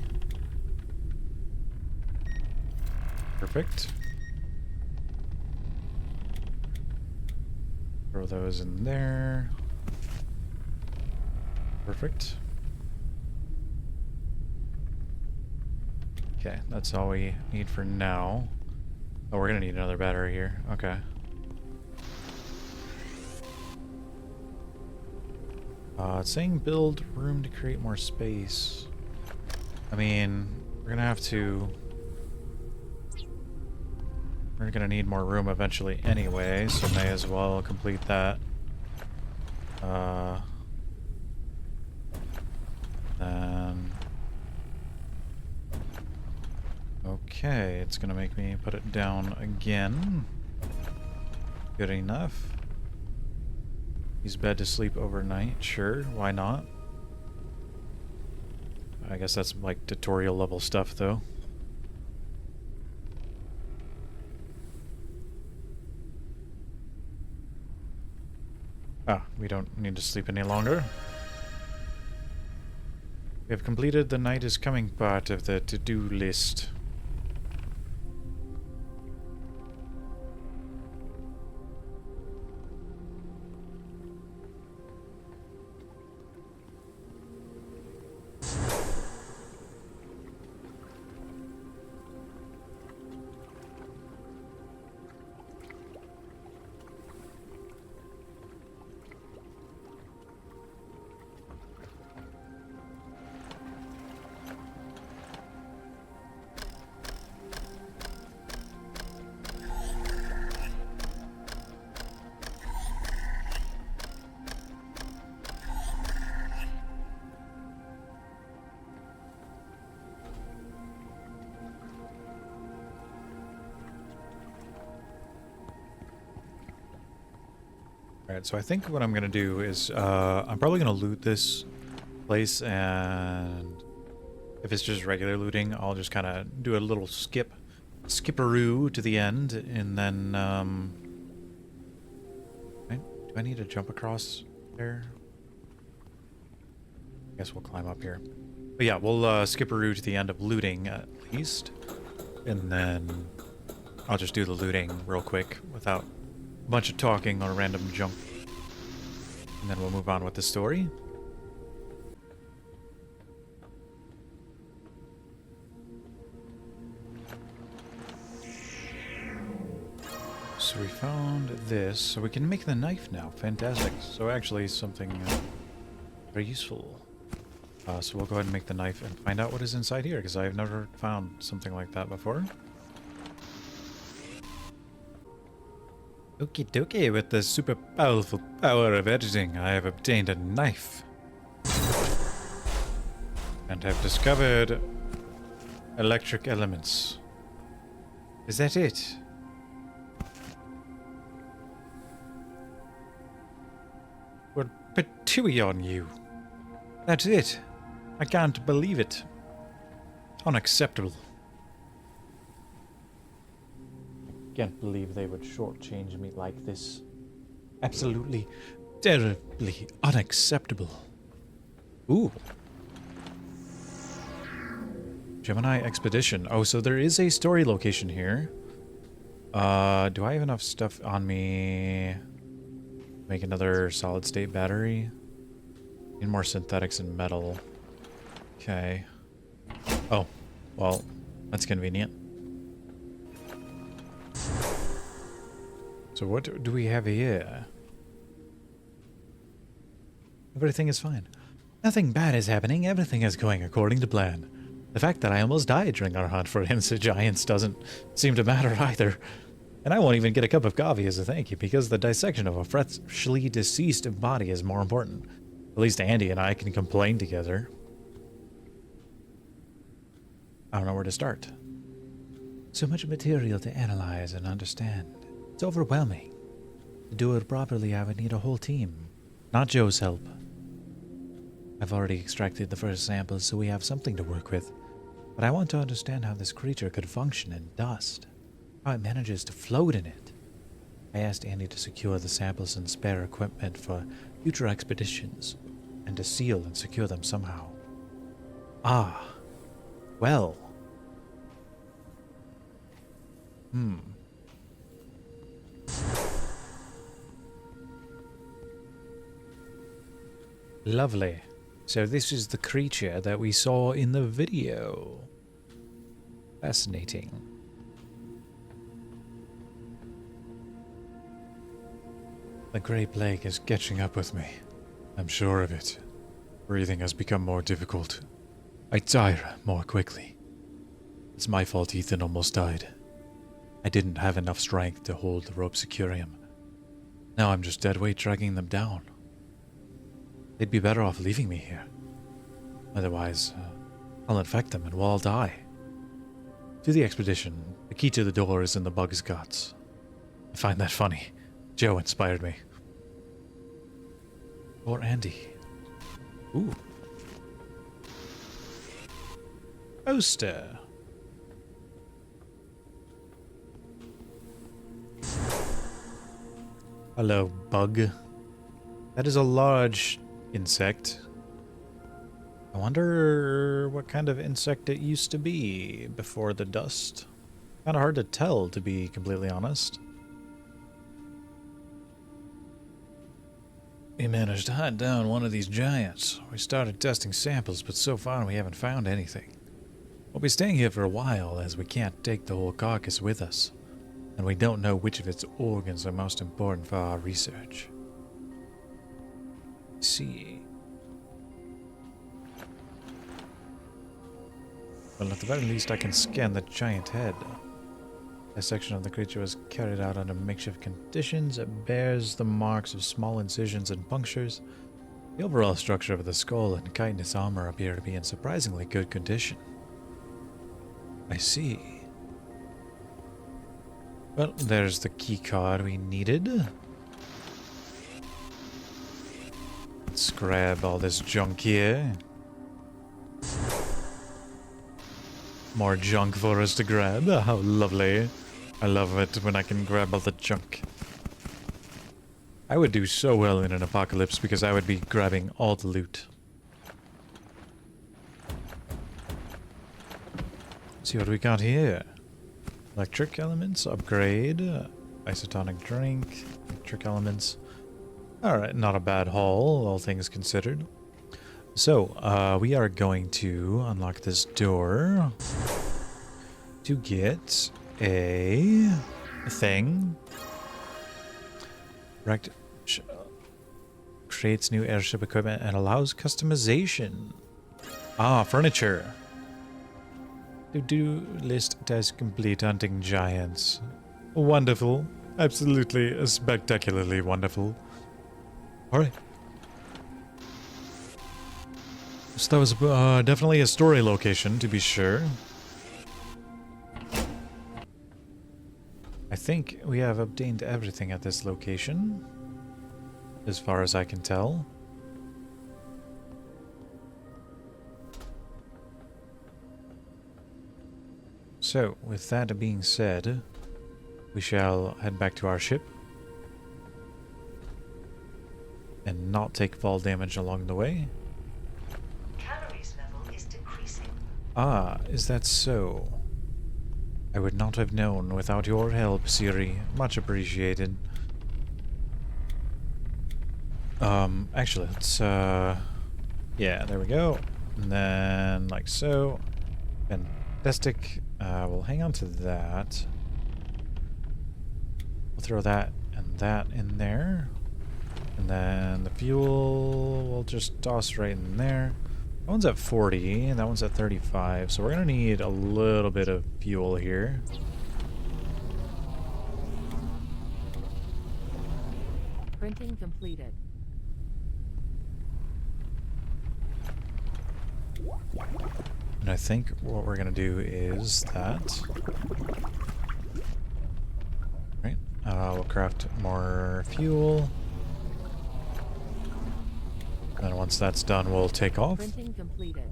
Perfect. Throw those in there. Perfect. Okay, that's all we need for now. Oh, we're gonna need another battery here. Okay. It's saying build room to create more space. I mean, we're gonna have to... We're gonna need more room eventually anyway, so may as well complete that. Then... Okay, it's gonna make me put it down again. Good enough. Use bed to sleep overnight, sure, why not? I guess that's like tutorial level stuff though. Ah, we don't need to sleep any longer. We have completed the night is coming part of the to-do list. Alright, so I think what I'm going to do is I'm probably going to loot this place, and if it's just regular looting, I'll just kind of do a little skipperoo to the end, and then right? Do I need to jump across there? I guess we'll climb up here. But yeah, we'll skipperoo to the end of looting at least, and then I'll just do the looting real quick without a bunch of talking or random junk, and then we'll move on with the story. So we found this, so we can make the knife now. Fantastic. So actually something very useful. So we'll go ahead and make the knife and find out what is inside here, because I've never found something like that before. Okie dokie, with the super powerful power of editing, I have obtained a knife. And have discovered electric elements. Is that it? We're patooey on you. That's it. I can't believe it. Unacceptable. I can't believe they would shortchange me like this. Absolutely, terribly unacceptable. Ooh. Gemini Expedition. Oh, so there is a story location here. Do I have enough stuff on me? Make another solid state battery. Need more synthetics and metal. Okay. Oh, well, that's convenient. So what do we have here? Everything is fine. Nothing bad is happening. Everything is going according to plan. The fact that I almost died during our hunt for Insa Giants doesn't seem to matter either. And I won't even get a cup of coffee as a thank you, because the dissection of a freshly deceased body is more important. At least Andy and I can complain together. I don't know where to start. So much material to analyze and understand. It's overwhelming. To do it properly, I would need a whole team, not Joe's help. I've already extracted the first samples, so we have something to work with. But I want to understand how this creature could function in dust. How it manages to float in it. I asked Andy to secure the samples and spare equipment for future expeditions, and to seal and secure them somehow. Ah. Well. Lovely. So this is the creature that we saw in the video. Fascinating. The Grey Plague is catching up with me. I'm sure of it. Breathing has become more difficult. I tire more quickly. It's my fault Ethan almost died. I didn't have enough strength to hold the rope securing him. Now I'm just dead weight dragging them down. They'd be better off leaving me here. Otherwise, I'll infect them and we'll all die. To the expedition, the key to the door is in the bug's guts. I find that funny. Joe inspired me. Or Andy. Ooh. Poster. Hello, bug. That is a large insect. I wonder what kind of insect it used to be before the dust. Kind of hard to tell, to be completely honest. We managed to hunt down one of these giants. We started testing samples, but so far we haven't found anything. We'll be staying here for a while, as we can't take the whole carcass with us, and we don't know which of its organs are most important for our research. Let's see. Well, at the very least I can scan the giant head. Dissection of the creature was carried out under makeshift conditions. It bears the marks of small incisions and punctures. The overall structure of the skull and chitinous armor appear to be in surprisingly good condition. I see. Well, there's the key card we needed. Let's grab all this junk here. More junk for us to grab. How lovely. I love it when I can grab all the junk. I would do so well in an apocalypse because I would be grabbing all the loot. Let's see what we got here. Electric elements, upgrade, isotonic drink, electric elements. Alright, not a bad haul, all things considered. So, we are going to unlock this door to get a thing. Creates new airship equipment and allows customization. Ah, furniture. To-do list task complete, hunting giants. Wonderful. Absolutely spectacularly wonderful. Alright. So that was definitely a story location, to be sure. I think we have obtained everything at this location, as far as I can tell. So, with that being said, we shall head back to our ship and not take fall damage along the way. Calories level is decreasing. Ah, is that so? I would not have known without your help, Siri. Much appreciated. Actually, let's, yeah, there we go. And then, like so. Fantastic. We'll hang on to that. We'll throw that and that in there. And then the fuel, we'll just toss right in there. That one's at 40, and that one's at 35, so we're gonna need a little bit of fuel here. Printing completed. And I think what we're gonna do is that. Right, we'll craft more fuel. And then once that's done, we'll take off. Printing completed.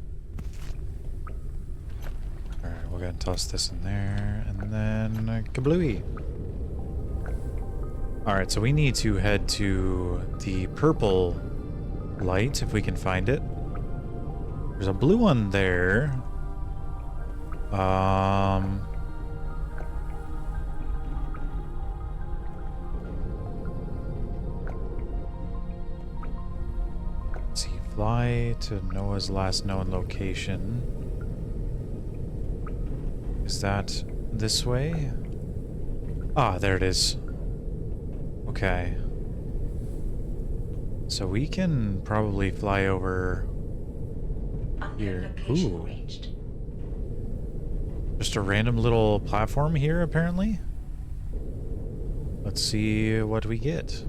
Alright, we'll go ahead and toss this in there, and then kablooey. Alright, so we need to head to the purple light, if we can find it. There's a blue one there. Let's see, fly to Noah's last known location. Is that this way? Ah, there it is. Okay. So we can probably fly over here. Ooh. Reached. Just a random little platform here, apparently. Let's see what we get.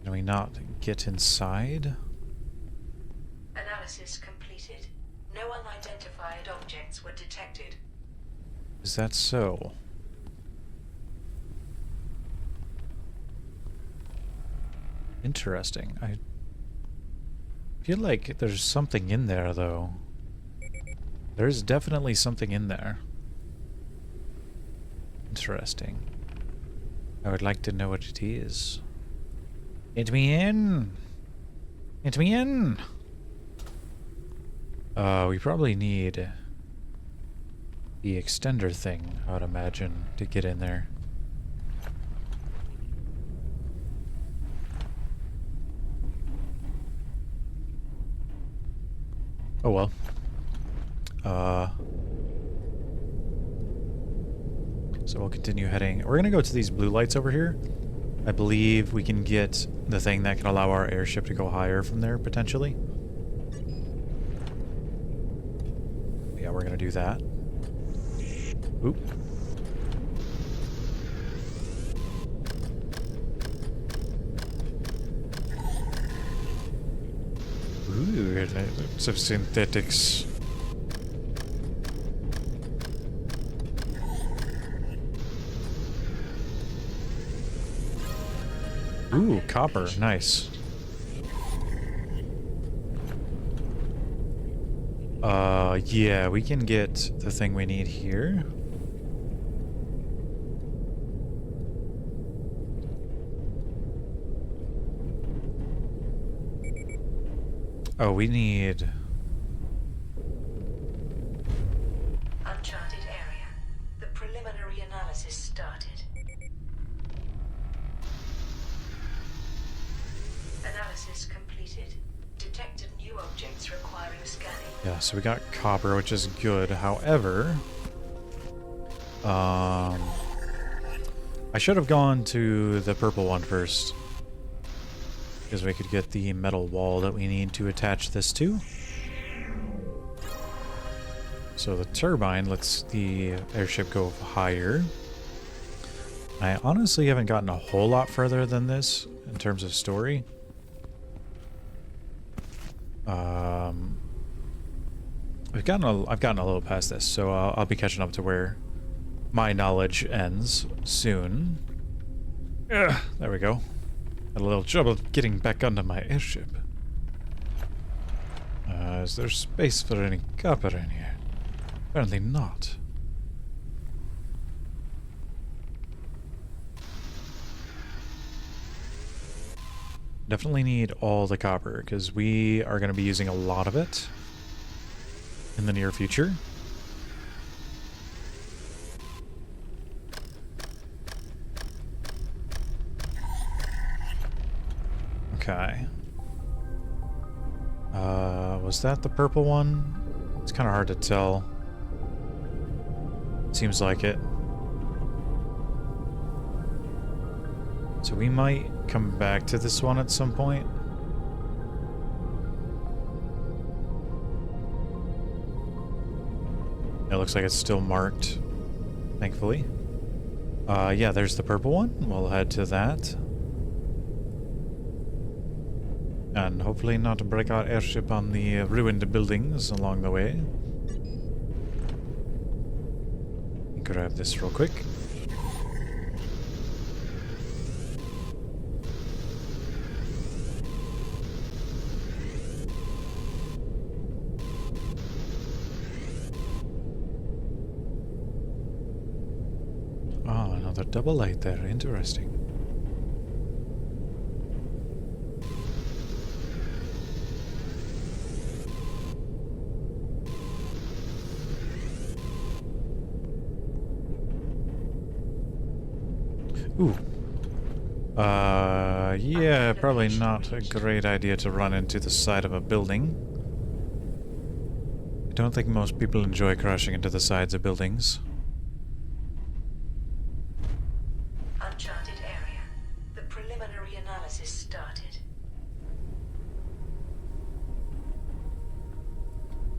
Can we not get inside? Analysis completed. No unidentified objects were detected. Is that so? Interesting. I feel like there's something in there, though. There's definitely something in there. Interesting. I would like to know what it is. Get me in! Get me in! We probably need the extender thing, I would imagine, to get in there. Oh well. So we'll continue heading. We're gonna go to these blue lights over here. I believe we can get the thing that can allow our airship to go higher from there, potentially. Yeah, we're gonna do that. Oop. Ooh, lots of synthetics. Ooh, copper, nice. Yeah, we can get the thing we need here. Oh, we need... Uncharted area. The preliminary analysis started. Analysis completed. Detected new objects requiring scanning. Yeah, so we got copper, which is good. However, I should have gone to the purple one first, because we could get the metal wall that we need to attach this to. So the turbine lets the airship go higher. I honestly haven't gotten a whole lot further than this in terms of story. I've gotten a little past this, so I'll be catching up to where my knowledge ends soon. Ugh, there we go. Had a little trouble getting back onto my airship. Is there space for any copper in here? Apparently not. Definitely need all the copper, because we are going to be using a lot of it in the near future. Okay. Was that the purple one? It's kind of hard to tell. Seems like it. So we might come back to this one at some point. It looks like it's still marked, thankfully. Yeah, there's the purple one. We'll head to that. And hopefully not break our airship on the ruined buildings along the way. Grab this real quick. Oh, another double light there. Interesting. Ooh. Yeah, probably not a great idea to run into the side of a building. I don't think most people enjoy crashing into the sides of buildings. Uncharted area. The preliminary analysis started.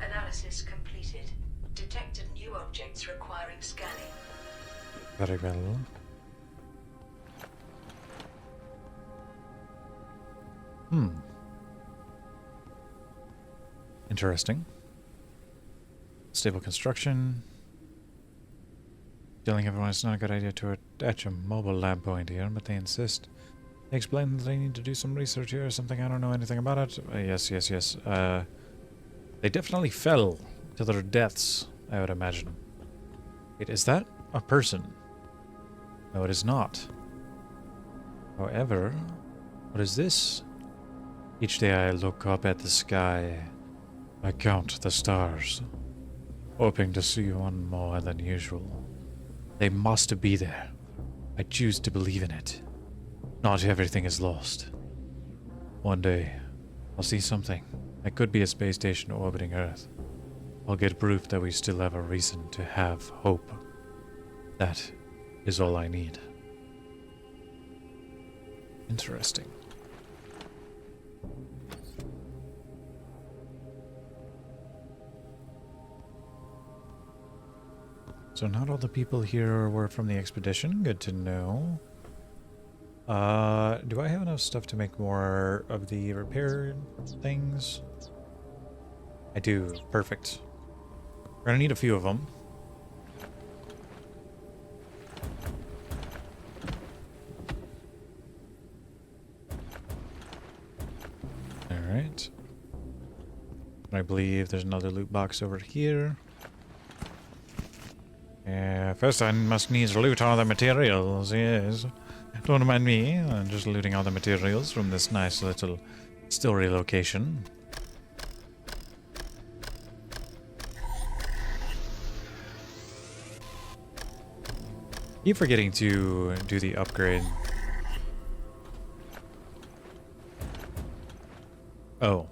Analysis completed. Detected new objects requiring scanning. Very well. Interesting. Stable construction. Telling everyone it's not a good idea to attach a mobile lab point here, but they insist. They explain that they need to do some research here or something. I don't know anything about it. Yes. They definitely fell to their deaths, I would imagine. Wait, is that a person? No, it is not. However, what is this? Each day I look up at the sky. I count the stars, hoping to see one more than usual. They must be there. I choose to believe in it. Not everything is lost. One day, I'll see something. It could be a space station orbiting Earth. I'll get proof that we still have a reason to have hope. That is all I need. Interesting. So not all the people here were from the expedition. Good to know. Do I have enough stuff to make more of the repair things? I do. Perfect. We're gonna need a few of them. Alright. I believe there's another loot box over here. First I must needs loot all the materials, yes. Don't mind me, I'm just looting all the materials from this nice little story location. Keep forgetting to do the upgrade. Oh.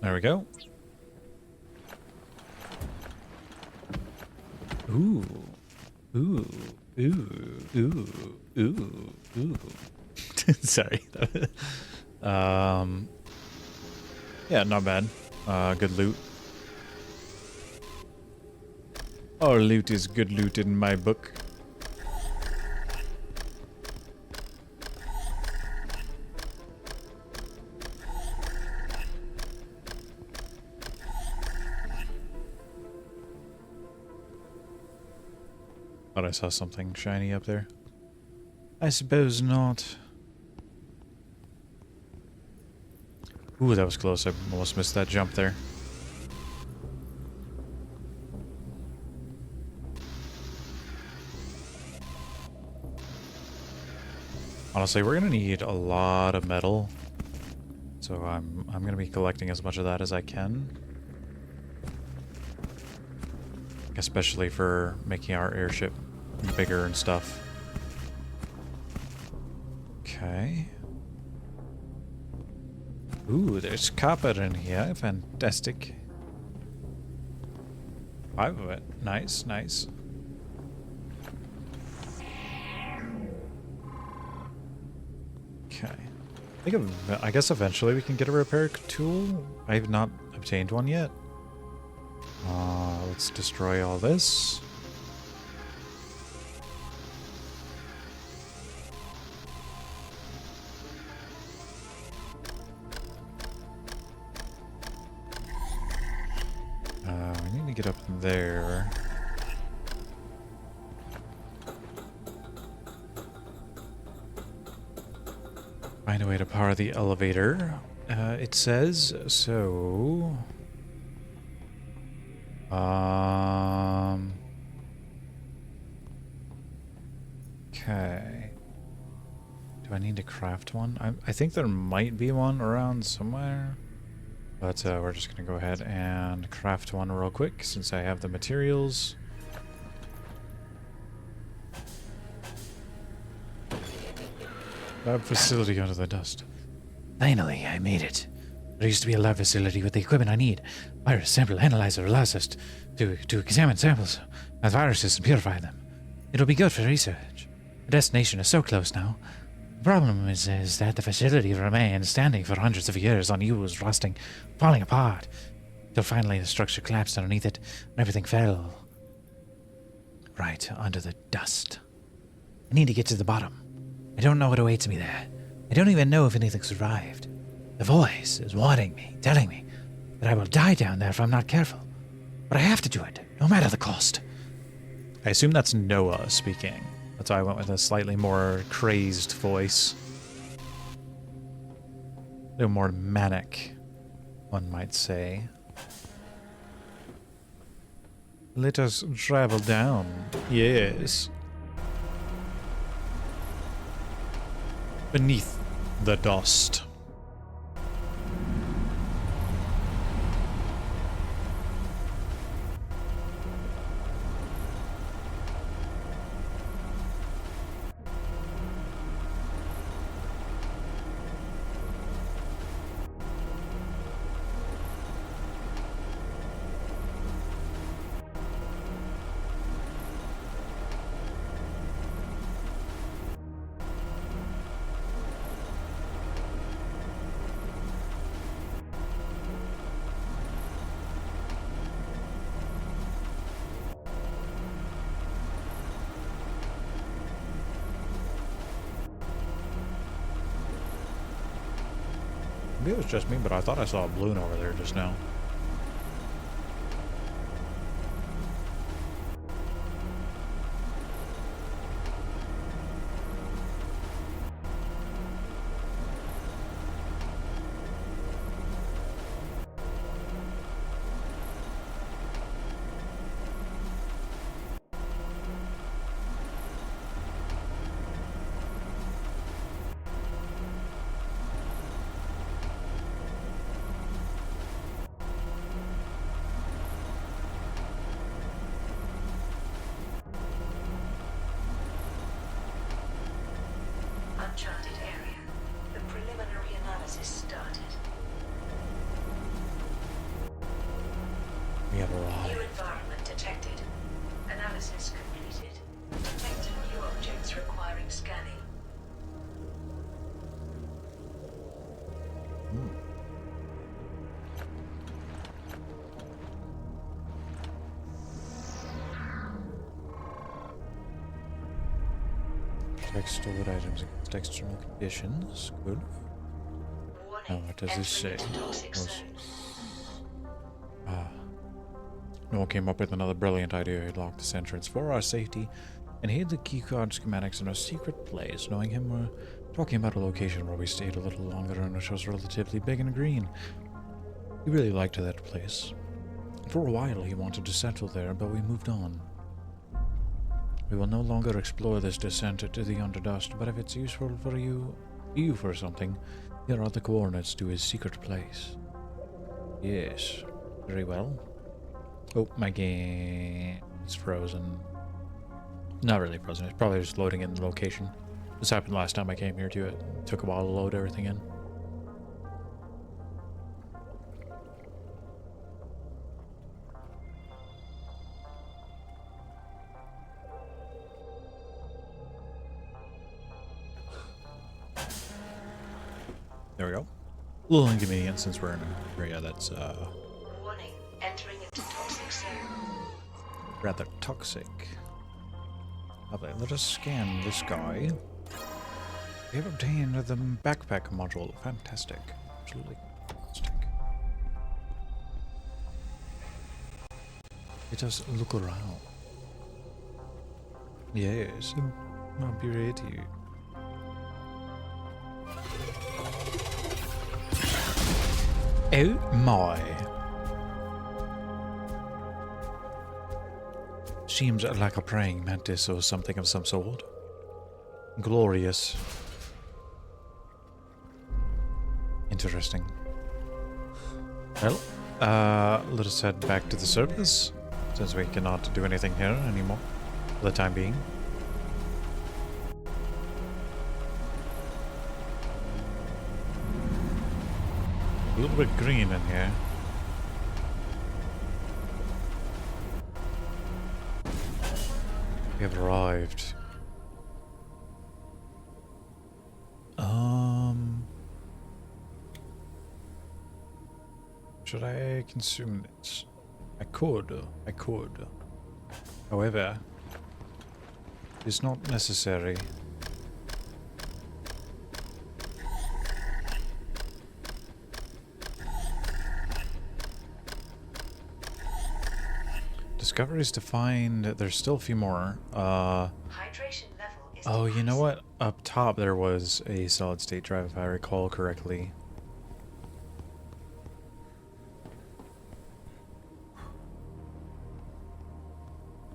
There we go. Ooh. Ooh. Ooh. Ooh. Ooh. Ooh. Sorry. Yeah, not bad. Good loot. All loot is good loot in my book. Thought I saw something shiny up there. I suppose not. Ooh, that was close. I almost missed that jump there. Honestly, we're gonna need a lot of metal, so I'm gonna be collecting as much of that as I can, especially for making our airship bigger and stuff. Okay. Ooh, there's copper in here. Fantastic. 5 of it. Nice, nice. Okay. I guess eventually we can get a repair tool. I have not obtained one yet. Let's destroy all this. We need to get up there. Find a way to power the elevator. It says so. Okay. Do I need to craft one? I think there might be one around somewhere. But we're just going to go ahead and craft one real quick since I have the materials. Lab facility under the dust. Finally, I made it. There used to be a lab facility with the equipment I need. Virus sample analyzer allows us to examine samples of viruses and purify them. It'll be good for research. The destination is so close now. The problem is that the facility remained standing for hundreds of years, unused, rusting, falling apart. Till finally the structure collapsed underneath it, and everything fell right under the dust. I need to get to the bottom. I don't know what awaits me there. I don't even know if anything survived. The voice is warning me, telling me that I will die down there if I'm not careful. But I have to do it, no matter the cost. I assume that's Noah speaking. That's why I went with a slightly more crazed voice. A little more manic, one might say. Let us travel down. Yes. Beneath the dust. Maybe it was just me, but I thought I saw a balloon over there just now. Uncharted area. The preliminary analysis started. We have New arrived. environment detected. Analysis completed. Detected new objects requiring scanning. Protect stored items against external conditions. Good. Warning. Now, what does this say? Entering into toxic Was- zone. Noah came up with another brilliant idea. He locked this entrance for our safety and hid the keycard schematics in a secret place. Knowing him, we're talking about a location where we stayed a little longer and which was relatively big and green. He really liked that place. For a while he wanted to settle there, but we moved on. We will no longer explore this descent to the Underdust, but if it's useful for you for something, here are the coordinates to his secret place. Yes, very well. Oh, my game is frozen. Not really frozen, it's probably just loading in the location. This happened last time I came here too. It took a while to load everything in. There we go. A little inconvenient since we're in an area that's Warning. Entering into toxic zone. rather toxic. Lovely. Let us scan this guy. We have obtained the backpack module. Fantastic. Absolutely fantastic. Let us look around. Yes, I'll be ready. Oh my. Seems like a praying mantis or something of some sort. Glorious. Interesting. Well, let us head back to the surface, since we cannot do anything here anymore, for the time being. A little bit green in here. We have arrived. Should I consume this? I could. However, it's not necessary. Discoveries to find. There's still a few more. Hydration level is Oh, you know decreasing. what? Up top there was a solid state drive, if I recall correctly.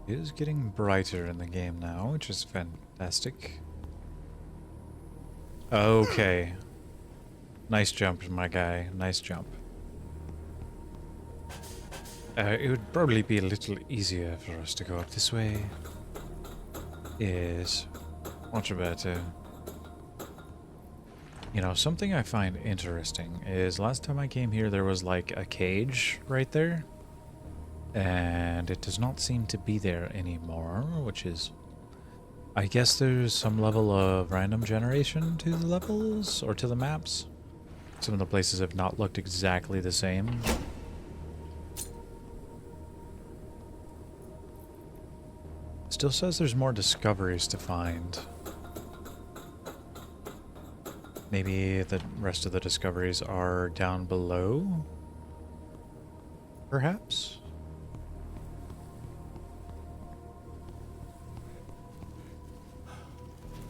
It is getting brighter in the game now, which is fantastic. Okay. Nice jump, my guy. Nice jump. It would probably be a little easier for us to go up this way. Yes. Much better. You know, something I find interesting is last time I came here there was like a cage right there. And it does not seem to be there anymore, which is... I guess there's some level of random generation to the levels, or to the maps. Some of the places have not looked exactly the same. Still says there's more discoveries to find. Maybe the rest of the discoveries are down below? Perhaps?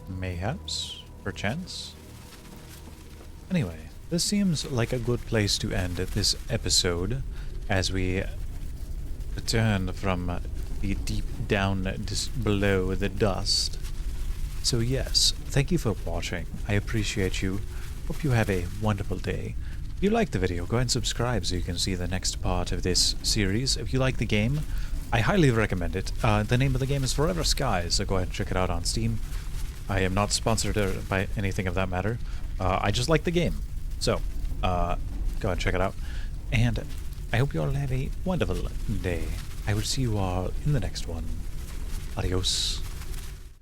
Mayhaps? Perchance? Anyway, this seems like a good place to end this episode as we return from the deep down below the dust. So yes, thank you for watching. I appreciate you. Hope you have a wonderful day. If you liked the video, go ahead and subscribe so you can see the next part of this series. If you like the game, I highly recommend it. The name of the game is Forever Skies, so go ahead and check it out on Steam. I am not sponsored by anything of that matter. I just like the game. So, go ahead and check it out. And I hope you all have a wonderful day. I will see you all in the next one. Adios.